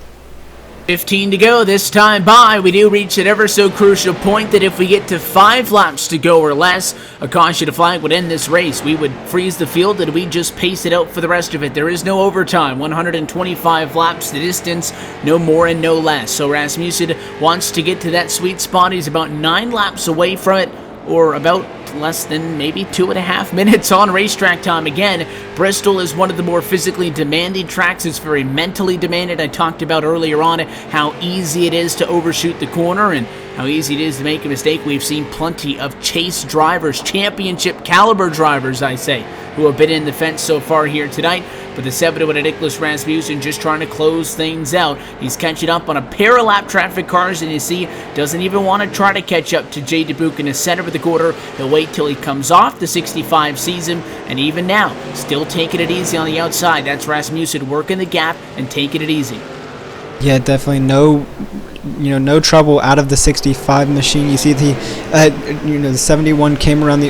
15 to go this time by. We do reach an ever so crucial point that if we get to 5 laps to go or less, a caution flag would end this race. We would freeze the field and we just pace it out for the rest of it. There is no overtime. 125 laps the distance, no more and no less. So Rasmussen wants to get to that sweet spot. He's about 9 laps away from it, or about less than maybe 2.5 minutes on racetrack time. Again, Bristol is one of the more physically demanding tracks. It's very mentally demanded. I talked about earlier on how easy it is to overshoot the corner and how easy it is to make a mistake. We've seen plenty of chase drivers, championship caliber drivers, I say, who have been in the fence so far here tonight. But the 7-1 Nicholas Rasmussen just trying to close things out. He's catching up on a pair of lap traffic cars, and you see, doesn't even want to try to catch up to Jay Dubuque in the center of the quarter. He'll wait till he comes off the 65 season, and even now, still taking it easy on the outside. That's Rasmussen working the gap and taking it easy. Yeah, definitely no trouble out of the 65 machine. You see the 71 came around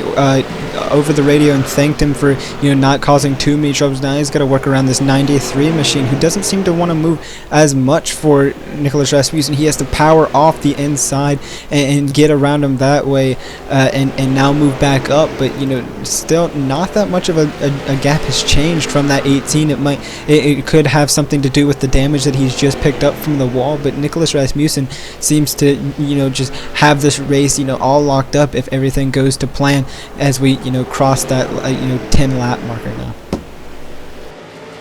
over the radio and thanked him for not causing too many troubles. Now he's got to work around this 93 machine, who doesn't seem to want to move as much for Nicholas Rasmussen. He has to power off the inside and get around him that way, and now move back up. But still not that much of a gap has changed from that 18. It could have something to do with the damage that he's just picked up from the wall. But Nicholas Rasmussen seems to just have this race all locked up if everything goes to plan as we cross that 10 lap marker now.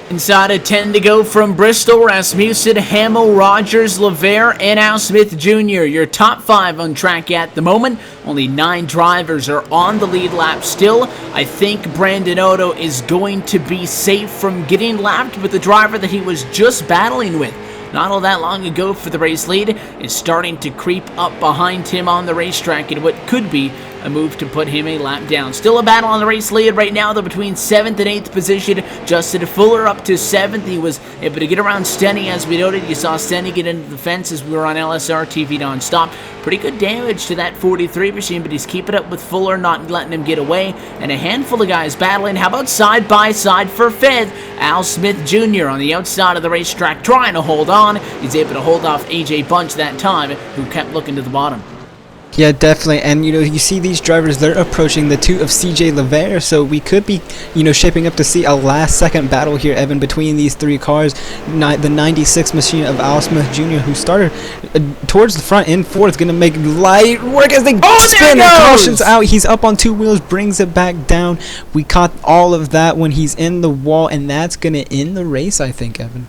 Inside of 10 to go from Bristol, Rasmussen, Hamill, Rogers, LeVere, and Al Smith Jr. Your top 5 on track at the moment. Only 9 drivers are on the lead lap still. I think Brandon Otto is going to be safe from getting lapped with the driver that he was just battling with not all that long ago for the race lead, is starting to creep up behind him on the racetrack in what could be a move to put him a lap down. Still a battle on the race lead right now, though, between 7th and 8th position. Justin Fuller up to 7th. He was able to get around Stenny, as we noted. You saw Stenny get into the fence as we were on LSRTV non-stop. Pretty good damage to that 43 machine, but he's keeping up with Fuller, not letting him get away. And a handful of guys battling. How about side by side for 5th? Al Smith Jr. on the outside of the racetrack trying to hold on. He's able to hold off AJ Bunch that time, who kept looking to the bottom. Yeah, definitely. And, you see these drivers, they're approaching the 2 of CJ LeVere, so we could be, shaping up to see a last-second battle here, Evan, between these 3 cars. The 96 machine of Al Smith Jr., who started towards the front in 4th, going to make light work as they spin. Cautions out. He's up on 2 wheels, brings it back down. We caught all of that when he's in the wall, and that's going to end the race, I think, Evan.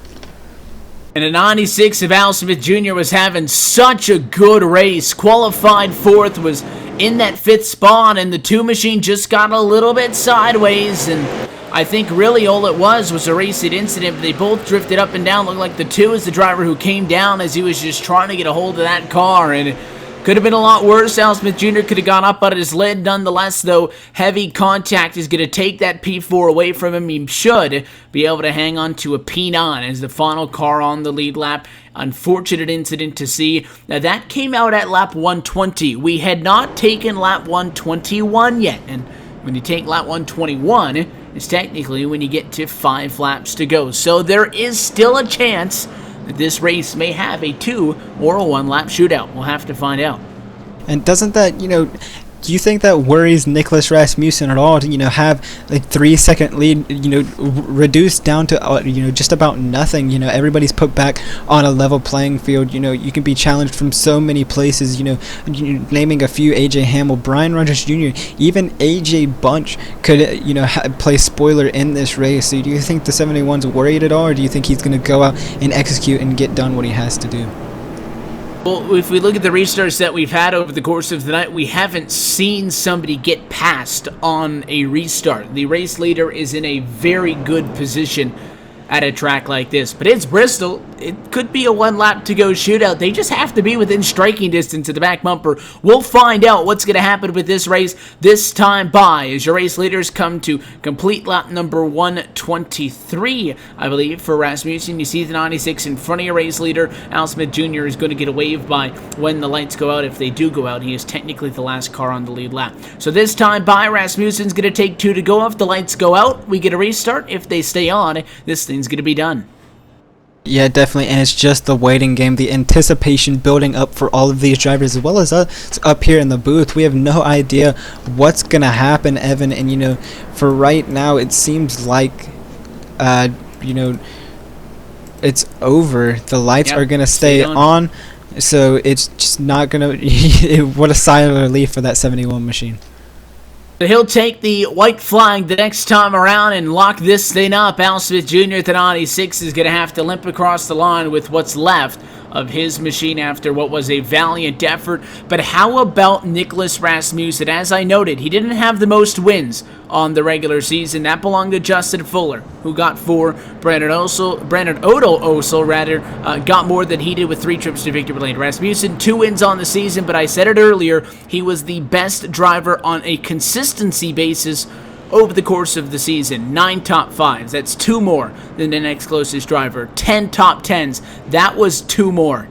And a 96 of Al Smith Jr. was having such a good race. Qualified 4th, was in that 5th spot, and the 2 machine just got a little bit sideways, and I think really all it was a racing incident. They both drifted up and down. Looked like the 2 is the driver who came down as he was just trying to get a hold of that car, and could have been a lot worse. Al Smith Jr. could have gone up out of his lid. Nonetheless, though, heavy contact is going to take that P4 away from him. He should be able to hang on to a P9 as the final car on the lead lap. Unfortunate incident to see. Now, that came out at lap 120. We had not taken lap 121 yet. And when you take lap 121, it's technically when you get to 5 laps to go. So there is still a chance that this race may have a 2 or a 1 lap shootout. We'll have to find out. And doesn't that, do you think that worries Nicholas Rasmussen at all to, have a 3-second lead, reduced down to, just about nothing? Everybody's put back on a level playing field. You can be challenged from so many places, naming a few: AJ Hamill, Brian Rogers Jr., even AJ Bunch could, play spoiler in this race. So do you think the 71's worried at all, or do you think he's going to go out and execute and get done what he has to do? Well, if we look at the restarts that we've had over the course of the night, we haven't seen somebody get past on a restart. The race leader is in a very good position at a track like this. But it's Bristol. It could be a 1 lap to go shootout. They just have to be within striking distance of the back bumper. We'll find out what's going to happen with this race this time by as your race leaders come to complete lap number 123, I believe, for Rasmussen. You see the 96 in front of your race leader. Al Smith Jr. is going to get a wave by when the lights go out. If they do go out, he is technically the last car on the lead lap. So this time by, Rasmussen's going to take 2 to go. If the lights go out, we get a restart. If they stay on, this thing's going to be done. Yeah, definitely, and it's just the waiting game, the anticipation building up for all of these drivers, as well as us up here in the booth. We have no idea what's going to happen, Evan, and, for right now, it seems like, it's over. The lights are going to stay on, so it's just not going to... What a sigh of relief for that 71 machine. He'll take the white flag the next time around and lock this thing up. Al Smith Jr. at the 96 is going to have to limp across the line with what's left of his machine after what was a valiant effort. But how about Nicholas Rasmussen? As I noted, he didn't have the most wins on the regular season. That belonged to Justin Fuller, who got 4. Brandon Odell got more than he did with 3 trips to victory lane. Rasmussen, 2 wins on the season, but I said it earlier, he was the best driver on a consistency basis over the course of the season. 9 top 5s. That's 2 more than the next closest driver. 10 top 10s. That was 2 more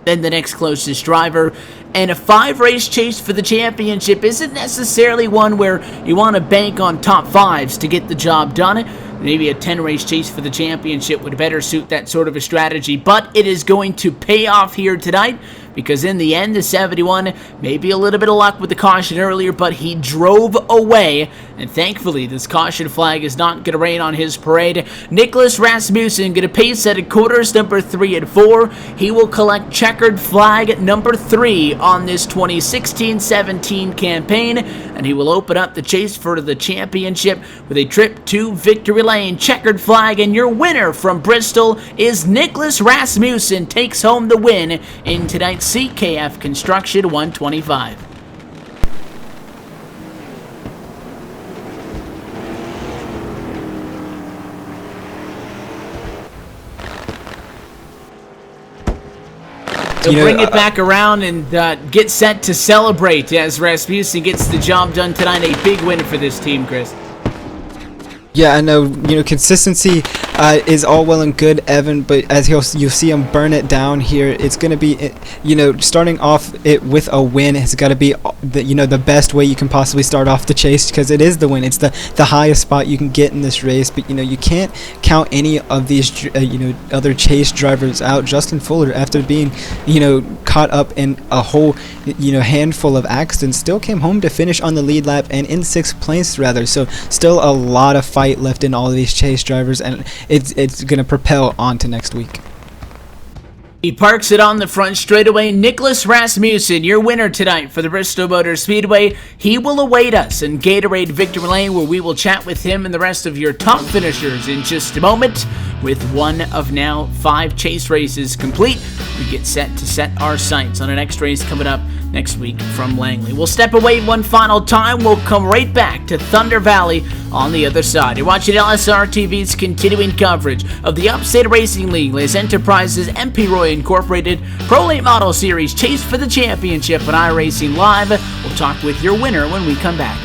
than the next closest driver. And a 5-race chase for the championship isn't necessarily one where you want to bank on top 5s to get the job done. Maybe a 10-race chase for the championship would better suit that sort of a strategy. But it is going to pay off here tonight, because in the end, the 71, maybe a little bit of luck with the caution earlier, but he drove away, and thankfully this caution flag is not going to rain on his parade. Nicholas Rasmussen going to pace at quarters number 3 and 4. He will collect checkered flag number 3 on this 2016-17 campaign, and he will open up the chase for the championship with a trip to victory lane. Checkered flag, and your winner from Bristol is Nicholas Rasmussen. Takes home the win in tonight's CKF Construction 125. He'll bring it back around and get set to celebrate as Rasmussen gets the job done tonight. A big win for this team, Chris. Yeah, I know, consistency is all well and good, Evan, but as you'll see him burn it down here, it's going to be, starting off it with a win has got to be, the best way you can possibly start off the chase, because it is the win. It's the highest spot you can get in this race, but, you can't count any of these, other chase drivers out. Justin Fuller, after being, caught up in a whole, handful of accidents, still came home to finish on the lead lap and in 6th place, rather. So still a lot of fight left in all of these chase drivers, and it's going to propel on to next week. He parks it on the front straightaway. Nicholas Rasmussen, your winner tonight for the Bristol Motor Speedway. He will await us in Gatorade Victory Lane, where we will chat with him and the rest of your top finishers in just a moment. With one of now 5 chase races complete, we get set to set our sights on the next race coming up next week from Langley. We'll step away one final time. We'll come right back to Thunder Valley on the other side. You're watching LSRTV's continuing coverage of the Upstate Racing League, Les Enterprises, MP Roy Incorporated Pro Late Model Series Chase for the Championship on iRacing Live. We'll talk with your winner when we come back.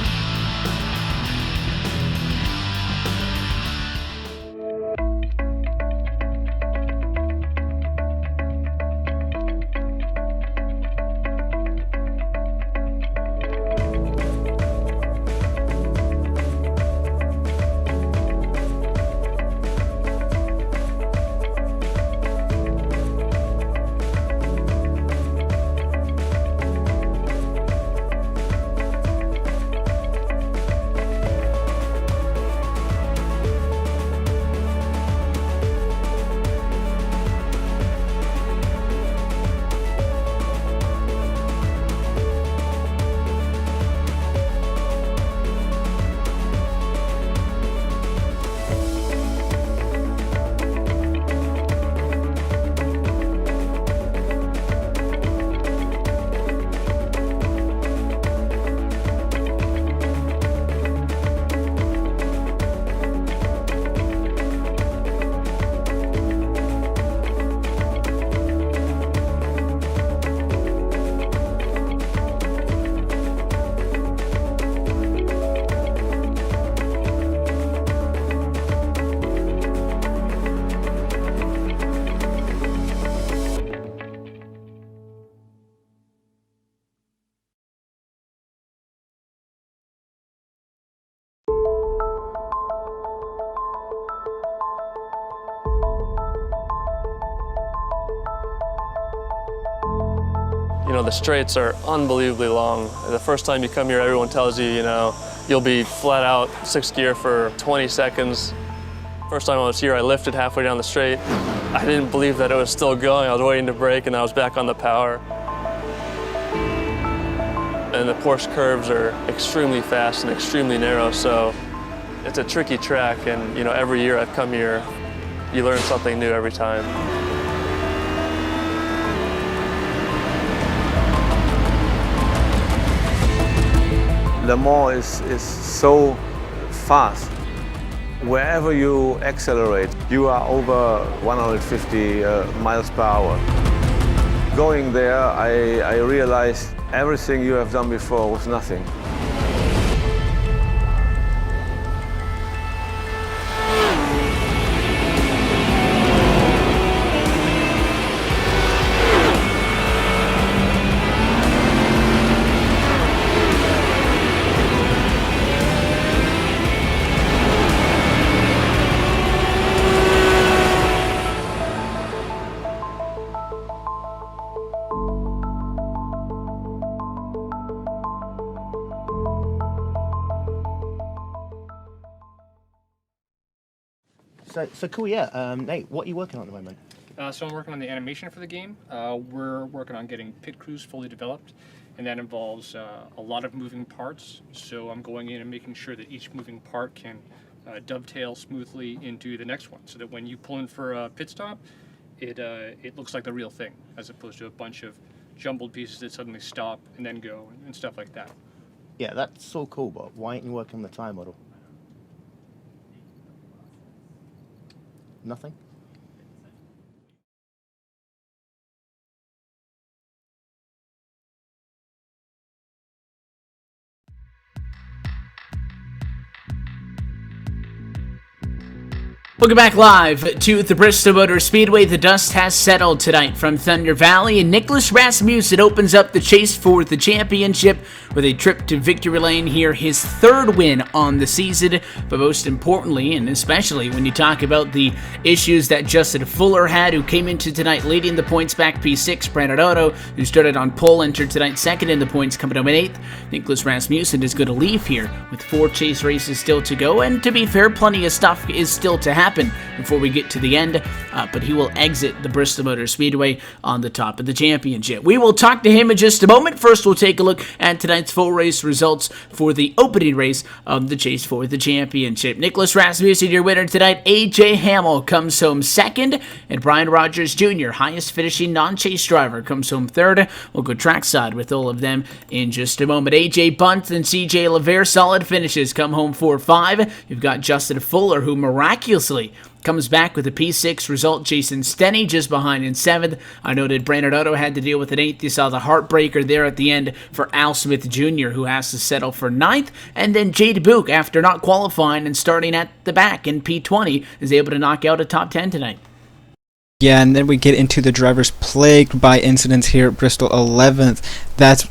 You know, the straights are unbelievably long. The first time you come here, everyone tells you, you know, you'll be flat out 6th gear for 20 seconds. First time I was here, I lifted halfway down the straight. I didn't believe that it was still going. I was waiting to brake, and I was back on the power. And the Porsche curves are extremely fast and extremely narrow, so it's a tricky track, and you know, every year I've come here, you learn something new every time. Le Mans is so fast. Wherever you accelerate, you are over 150 miles per hour. Going there, I realized everything you have done before was nothing. So cool, yeah. Nate, what are you working on at the moment? So I'm working on the animation for the game. We're working on getting pit crews fully developed, and that involves a lot of moving parts. So I'm going in and making sure that each moving part can dovetail smoothly into the next one, so that when you pull in for a pit stop, it looks like the real thing, as opposed to a bunch of jumbled pieces that suddenly stop and then go and stuff like that. Yeah, that's so cool, but why aren't you working on the time model? Nothing? Welcome back live to the Bristol Motor Speedway. The dust has settled tonight from Thunder Valley, and Nicholas Rasmussen opens up the chase for the championship with a trip to victory lane here, his third win on the season. But most importantly, and especially when you talk about the issues that Justin Fuller had, who came into tonight leading the points back P6, Brandon Otto, who started on pole, entered tonight second in the points, coming up in 8th. Nicholas Rasmussen is going to leave here with 4 chase races still to go, and to be fair, plenty of stuff is still to happen before we get to the end, but he will exit the Bristol Motor Speedway on the top of the championship. We will talk to him in just a moment. First, we'll take a look at tonight's full race results for the opening race of the chase for the championship. Nicholas Rasmussen, your winner tonight. AJ Hamill comes home second, and Brian Rogers Jr., highest finishing non-chase driver, comes home third. We'll go trackside with all of them in just a moment. AJ Bunt and CJ LeVere, solid finishes, come home 4-5. You've got Justin Fuller, who miraculously comes back with a P6 result. Jason Stenney just behind in 7th. I noted Brandon Otto had to deal with an 8th. You saw the heartbreaker there at the end for Al Smith Jr., who has to settle for 9th. And then Jade Book, after not qualifying and starting at the back in P20, is able to knock out a top 10 tonight. Yeah, and then we get into the drivers plagued by incidents here at Bristol. 11th, that's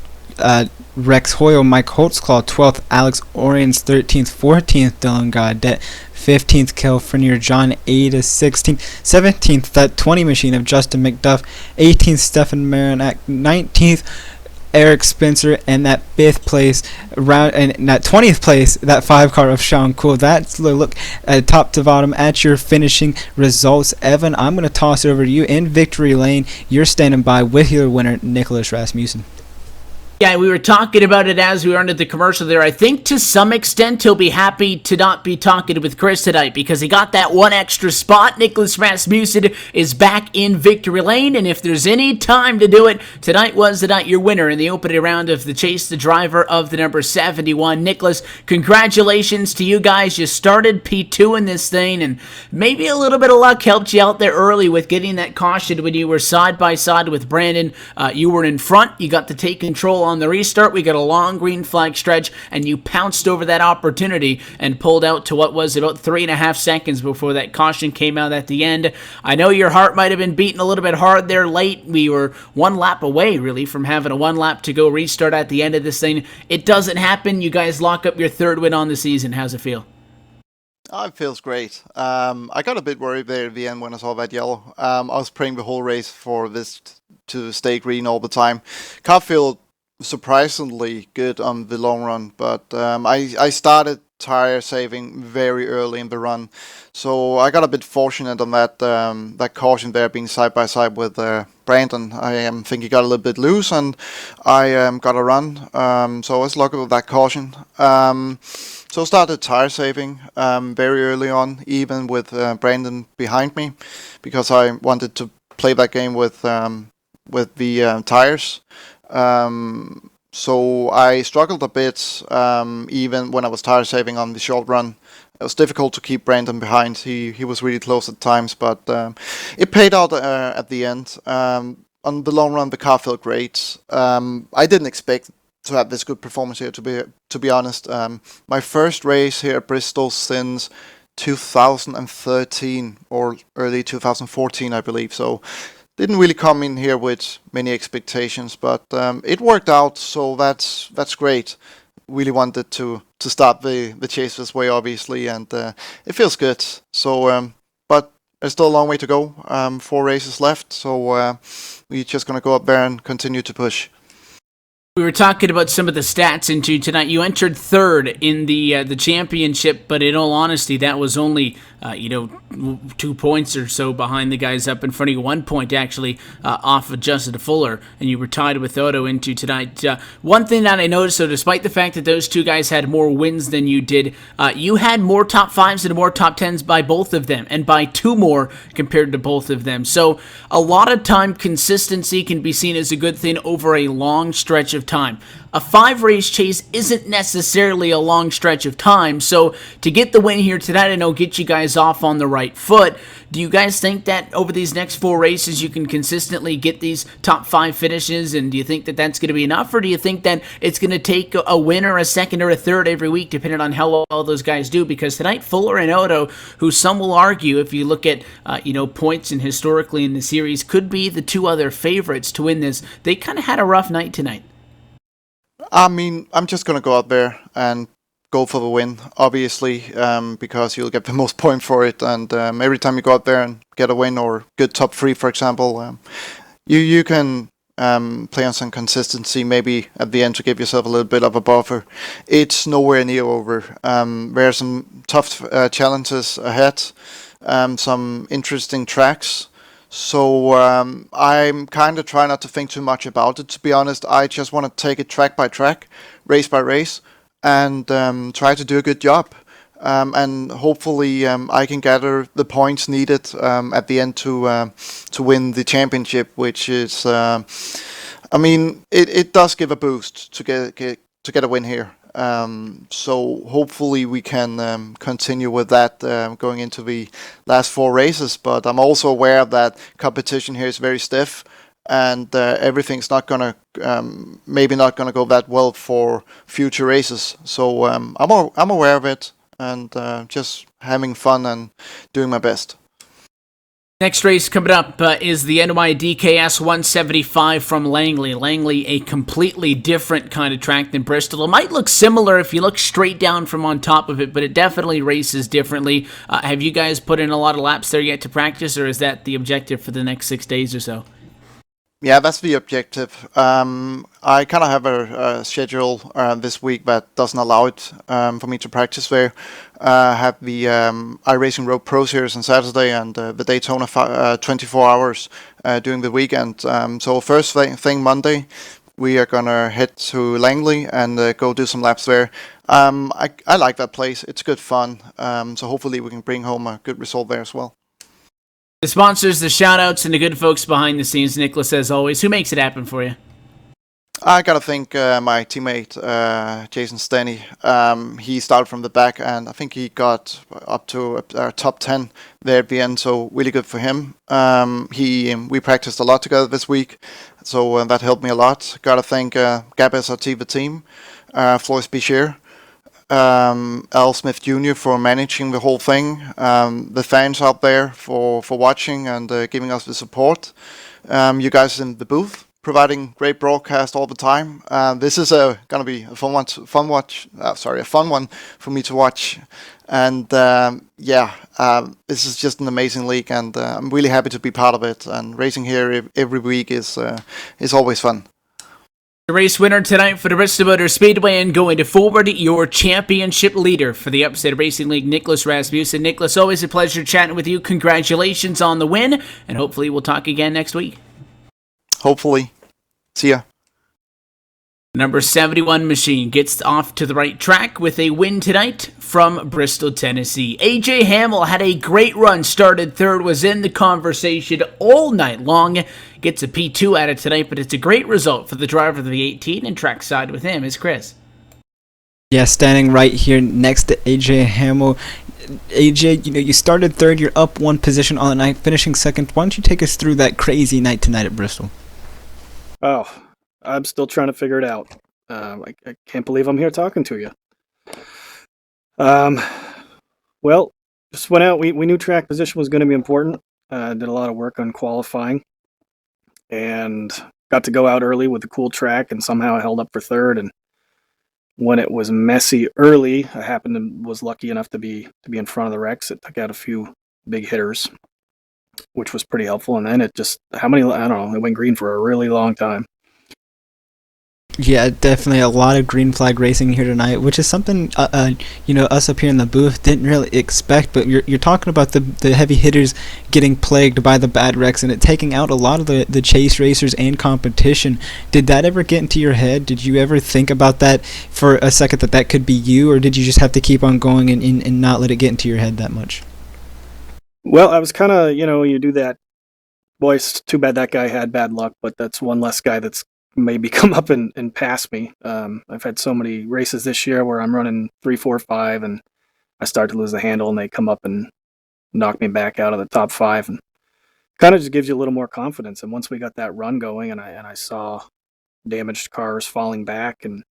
Rex Hoyle, Mike Holtzclaw, 12th, Alex Oriens, 13th, 14th, Dylan Gaudet, 15th, Kel Frenier, John Ada, 16th, 17th, that 20 machine of Justin McDuff, 18th, Stefan Marinak, 19th, Eric Spencer, and that 5th place round, and that 20th place, that 5 car of Sean Cool. That's the look top to bottom at your finishing results. Evan, I'm going to toss it over to you in victory lane. You're standing by with your winner, Nicholas Rasmussen. Yeah, we were talking about it as we were under the commercial there. I think to some extent he'll be happy to not be talking with Chris tonight because he got that one extra spot. Nicholas Rasmussen is back in victory lane, and if there's any time to do it, tonight was the night your winner in the opening round of the chase, the driver of the number 71. Nicholas, congratulations to you guys. You started P2 in this thing, and maybe a little bit of luck helped you out there early with getting that caution when you were side by side with Brandon. You were in front. You got to take control on the restart. We got a long green flag stretch, and you pounced over that opportunity and pulled out to what was about 3.5 seconds before that caution came out at the end. I know your heart might have been beating a little bit hard there late. We were 1 lap away, really, from having a 1 lap to go restart at the end of this thing. It doesn't happen. You guys lock up your 3rd win on the season. How's it feel? Oh, it feels great. I got a bit worried there at the end when I saw that yellow. I was praying the whole race for this to stay green all the time. Car feel surprisingly good on the long run, but I started tire saving very early in the run, so I got a bit fortunate on that caution there, being side by side with Brandon. I think he got a little bit loose, and I got a run, so I was lucky with that caution. So started tire saving very early on, even with Brandon behind me, because I wanted to play that game with the tires. So I struggled a bit, even when I was tire saving on the short run. It was difficult to keep Brandon behind. He was really close at times, but it paid out at the end. On the long run, the car felt great. I didn't expect to have this good performance here, to be honest. My first race here at Bristol since 2013 or early 2014, I believe. So didn't really come in here with many expectations, but it worked out, so that's great. Really wanted to start the chase this way, obviously, and it feels good. So, but there's still a long way to go. 4 races left, so we're just gonna go up there and continue to push. We were talking about some of the stats into tonight. You entered third in the championship, but in all honesty, that was only 2 points or so behind the guys up in front of you. 1 point actually off of Justin Fuller, and you were tied with Otto into tonight. One thing that I noticed, so despite the fact that those two guys had more wins than you did, you had more top 5s and more top 10s by both of them, and by 2 more compared to both of them. So a lot of time consistency can be seen as a good thing over a long stretch of time. A 5-race chase isn't necessarily a long stretch of time, so to get the win here tonight, I know get you guys off on the right foot. Do you guys think that over these next 4 races you can consistently get these top 5 finishes, and do you think that that's going to be enough, or do you think that it's going to take a win or a second or a third every week depending on how well those guys do? Because tonight, Fuller and Otto, who some will argue, if you look at points and historically in the series, could be the 2 other favorites to win this. They kind of had a rough night tonight. I mean, I'm just going to go out there and go for the win, obviously, because you'll get the most point for it. And every time you go out there and get a win or good top 3, for example, you can play on some consistency, maybe at the end to give yourself a little bit of a buffer. It's nowhere near over. There are some tough challenges ahead, some interesting tracks. So I'm kind of trying not to think too much about it, to be honest. I just want to take it track by track, race by race, and try to do a good job. And hopefully I can gather the points needed at the end to win the championship, which is, it does give a boost to get a win here. So hopefully we can continue with that going into the last 4 races. But I'm also aware that competition here is very stiff, and everything's not gonna maybe not gonna go that well for future races. So I'm aware of it, and just having fun and doing my best. Next race coming up is the NY DKS 175 from Langley. Langley, a completely different kind of track than Bristol. It might look similar if you look straight down from on top of it, but it definitely races differently. Have you guys put in a lot of laps there yet to practice, or is that the objective for the next 6 days or so? Yeah, that's the objective. I kind of have a schedule this week that doesn't allow it for me to practice there. Have the iRacing Road Pro Series on Saturday and the Daytona 24 hours during the weekend. So first thing Monday, we are going to head to Langley and go do some laps there. I like that place. It's good fun. So hopefully we can bring home a good result there as well. The sponsors, the shout-outs, and the good folks behind the scenes, Nicholas, as always. Who makes it happen for you? I gotta thank my teammate, Jason Stenny. He started from the back, and I think he got up to top 10 there at the end, so really good for him. We practiced a lot together this week, so that helped me a lot. Gotta thank LSRTV, the team, Floris Bichir, Al Smith Jr. for managing the whole thing, the fans out there for watching and giving us the support, you guys in the booth providing great broadcast all the time. This is going to be a fun one for me to watch. And this is just an amazing league, and I'm really happy to be part of it. And racing here every week is always fun. The race winner tonight for the Bristol Motor Speedway, and going to forward, your championship leader for the Upstate Racing League, Nicholas Rasmussen. Nicholas, always a pleasure chatting with you. Congratulations on the win, and hopefully we'll talk again next week. Hopefully. See ya. Number 71 machine gets off to the right track with a win tonight from Bristol, Tennessee. AJ Hamill had a great run, started third, was in the conversation all night long. Gets a P2 out of tonight, but it's a great result for the driver of the 18, and trackside with him is Chris. Yeah, standing right here next to AJ Hamill. AJ, you started third, you're up one position on the night, finishing second. Why don't you take us through that crazy night tonight at Bristol? Oh, I'm still trying to figure it out. I can't believe I'm here talking to you. Well, just went out. We knew track position was going to be important. Did a lot of work on qualifying, and got to go out early with a cool track, and somehow I held up for third. And when it was messy early, I was lucky enough to be in front of the wrecks. It took out a few big hitters, which was pretty helpful. And then it went green for a really long time. Yeah, definitely a lot of green flag racing here tonight, which is something us up here in the booth didn't really expect. But you're talking about the heavy hitters getting plagued by the bad wrecks and it taking out a lot of the chase racers and competition. Did that ever get into your head? Did you ever think about that for a second, that could be you, or did you just have to keep on going and not let it get into your head that much? Well, I was kind of, you do that. Boy, it's too bad that guy had bad luck, but that's one less guy that's maybe come up and pass me. I've had so many races this year where I'm running 3, 4, 5, and I start to lose the handle, and they come up and knock me back out of the top 5, and kind of just gives you a little more confidence. And once we got that run going, and I saw damaged cars falling back, and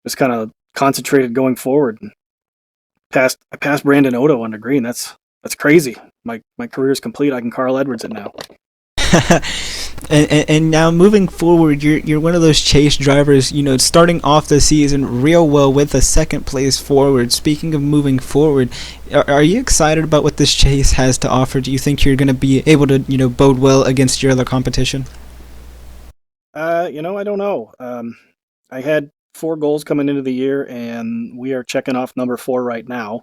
just kind of concentrated going forward. And I passed Brandon Odo under green. That's crazy. My career is complete. I can Carl Edwards it now. And now moving forward, you're one of those chase drivers, starting off the season real well with a second place forward. Speaking of moving forward, are you excited about what this chase has to offer? Do you think you're going to be able to, bode well against your other competition? I don't know. I had 4 goals coming into the year, and we are checking off number 4 right now.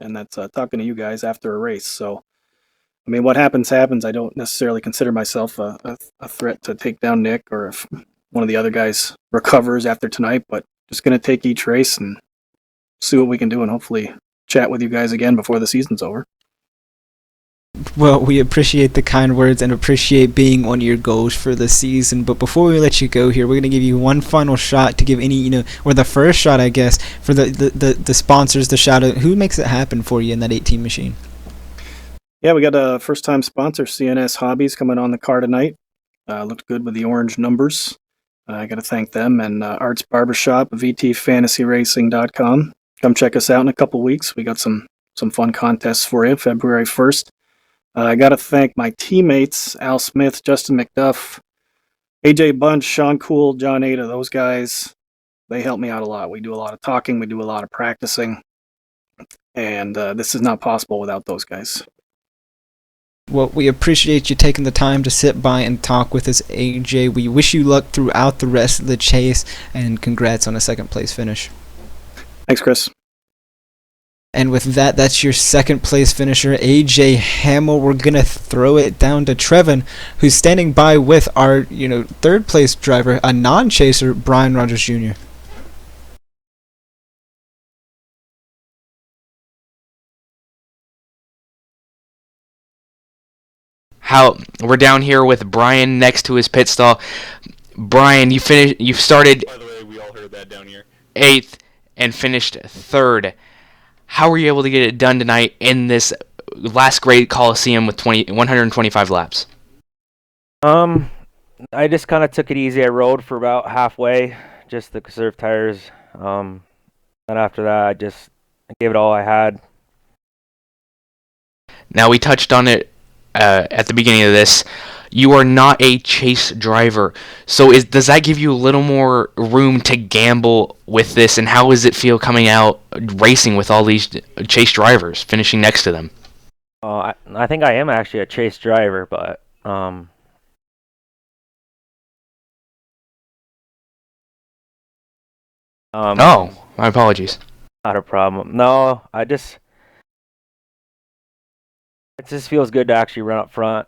And that's talking to you guys after a race. So, I mean, what happens. I don't necessarily consider myself a threat to take down Nick, or if one of the other guys recovers after tonight, but just going to take each race and see what we can do, and hopefully chat with you guys again before the season's over. Well, we appreciate the kind words and appreciate being one of your goals for the season. But before we let you go here, we're going to give you one final shot to give or the first shot, I guess, for the sponsors, the shout out. Who makes it happen for you in that 18 machine? Yeah, we got a first-time sponsor, CNS Hobbies, coming on the car tonight. Looked good with the orange numbers. I got to thank them. And Arts Barbershop, VTFantasyRacing.com. Come check us out in a couple weeks. We got some fun contests for you, February 1st. I got to thank my teammates, Al Smith, Justin McDuff, AJ Bunch, Sean Cool, John Ada. Those guys, they help me out a lot. We do a lot of talking. We do a lot of practicing. And this is not possible without those guys. Well, we appreciate you taking the time to sit by and talk with us, AJ. We wish you luck throughout the rest of the chase, and congrats on a second place finish. Thanks, Chris. And with that, that's your second place finisher, AJ Hamill. We're going to throw it down to Trevin, who's standing by with our, third place driver, a non-chaser, Brian Rogers Jr. We're down here with Brian next to his pit stall. Brian, you started, by the way, we all heard that down here, 8th and finished 3rd. How were you able to get it done tonight in this last great Coliseum with 125 laps? I just kind of took it easy. I rode for about halfway just to conserve tires. And after that, I gave it all I had. Now, we touched on it at the beginning of this. you are not a chase driver. So does that give you a little more room to gamble with this? And how does it feel coming out racing with all these chase drivers, finishing next to them? I think I am actually a chase driver, but oh, my apologies. Not a problem. No, it just feels good to actually run up front.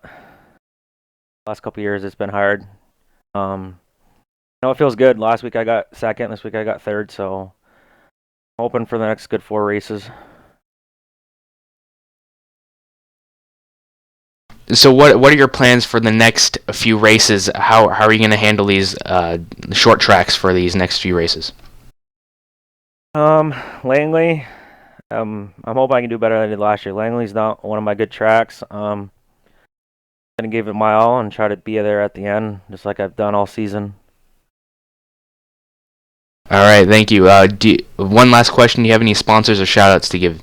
Last couple of years, it's been hard. It feels good. Last week I got second. This week I got third. So, hoping for the next good 4 races. So, what are your plans for the next few races? How are you going to handle these short tracks for these next few races? Langley. I'm hoping I can do better than I did last year. Langley's not one of my good tracks. Gonna give it my all and try to be there at the end, just like I've done all season. All right, thank you. One last question: do you have any sponsors or shout-outs to give?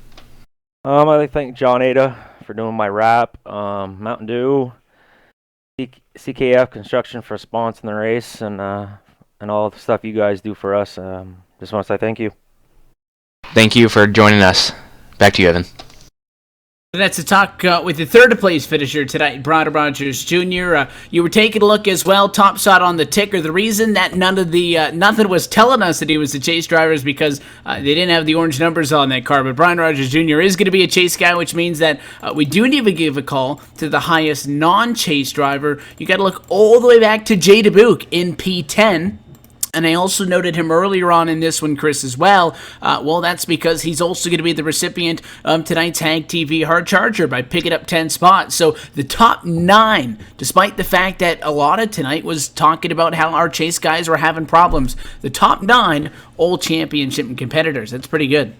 I'd like to thank John Ada for doing my wrap. Mountain Dew, CKF Construction for sponsoring the race, and all the stuff you guys do for us. Just want to say thank you. Thank you for joining us. Back to you, Evan. That's a talk with the third place finisher tonight, Brad Rogers Jr. You were taking a look as well, top shot on the ticker. The reason that nothing was telling us that he was a chase driver is because they didn't have the orange numbers on that car. But Brian Rogers Jr. is going to be a chase guy, which means that we do need to give a call to the highest non-chase driver. You got to look all the way back to Jay DeBuke in P10. And I also noted him earlier on in this one, Chris, as well. Well, that's because he's also going to be the recipient of tonight's Hag TV Hard Charger by picking up 10 spots. So the top 9, despite the fact that a lot of tonight was talking about how our chase guys were having problems, the top 9 all championship competitors. That's pretty good.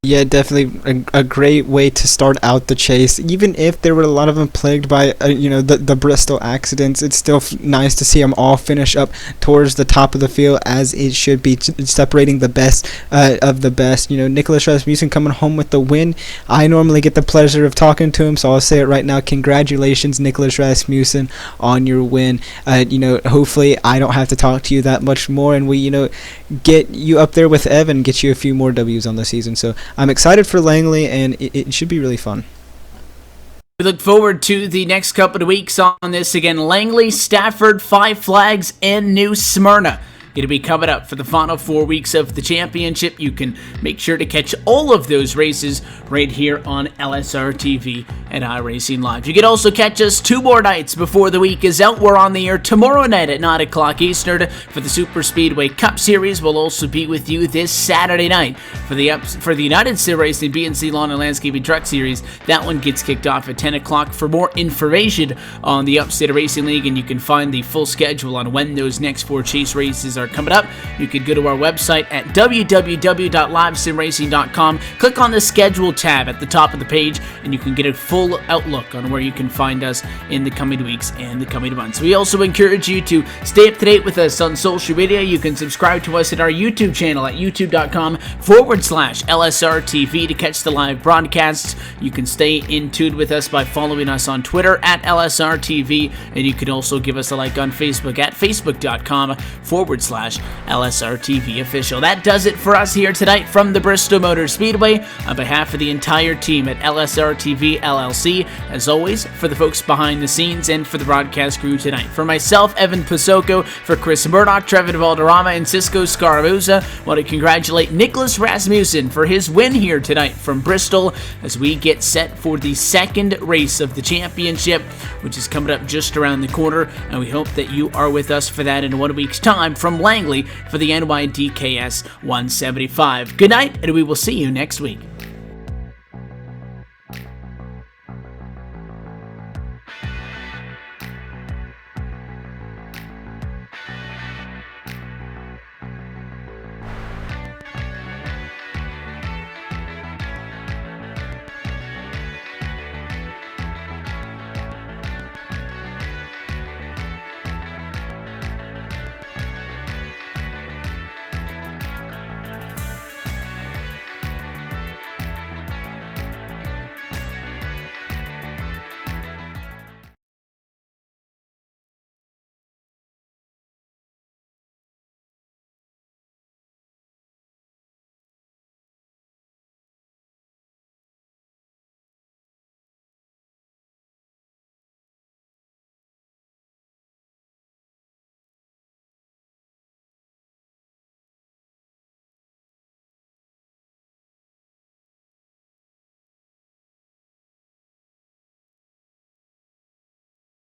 Yeah, definitely a great way to start out the chase. Even if there were a lot of them plagued by, the Bristol accidents, it's still nice to see them all finish up towards the top of the field as it should be, separating the best of the best. Nicholas Rasmussen coming home with the win. I normally get the pleasure of talking to him, so I'll say it right now. Congratulations, Nicholas Rasmussen, on your win. Hopefully I don't have to talk to you that much more, and we, get you up there with Evan, get you a few more W's on the season. So I'm excited for Langley, and it should be really fun. We look forward to the next couple of weeks on this. Again, Langley, Stafford, Five Flags, and New Smyrna going to be coming up for the final 4 weeks of the championship. You can make sure to catch all of those races right here on LSRTV and iRacing Live. You can also catch us 2 more nights before the week is out. We're on the air tomorrow night at 9 o'clock Eastern for the Super Speedway Cup Series. We'll also be with you this Saturday night for the United States Racing BNC Lawn and Landscaping Truck Series. That one gets kicked off at 10 o'clock. For more information on the Upstate Racing League, and you can find the full schedule on when those next 4 chase races are coming up, you could go to our website at www.livesimracing.com, click on the schedule tab at the top of the page, and you can get a full outlook on where you can find us in the coming weeks and the coming months. We also encourage you to stay up to date with us on social media. You can subscribe to us at our YouTube channel at youtube.com/LSRTV to catch the live broadcasts. You can stay in tune with us by following us on Twitter at LSRTV, and you can also give us a like on Facebook at facebook.com/LSRTV official. That does it for us here tonight from the Bristol Motor Speedway. On behalf of the entire team at LSRTV LLC, as always, for the folks behind the scenes and for the broadcast crew tonight. For myself, Evan Pasoko, for Chris Murdoch, Trevor Valderrama, and Cisco Scaramuza, I want to congratulate Nicholas Rasmussen for his win here tonight from Bristol as we get set for the second race of the championship, which is coming up just around the corner, and we hope that you are with us for that in 1 week's time from Langley for the NYDKS 175. Good night, and we will see you next week.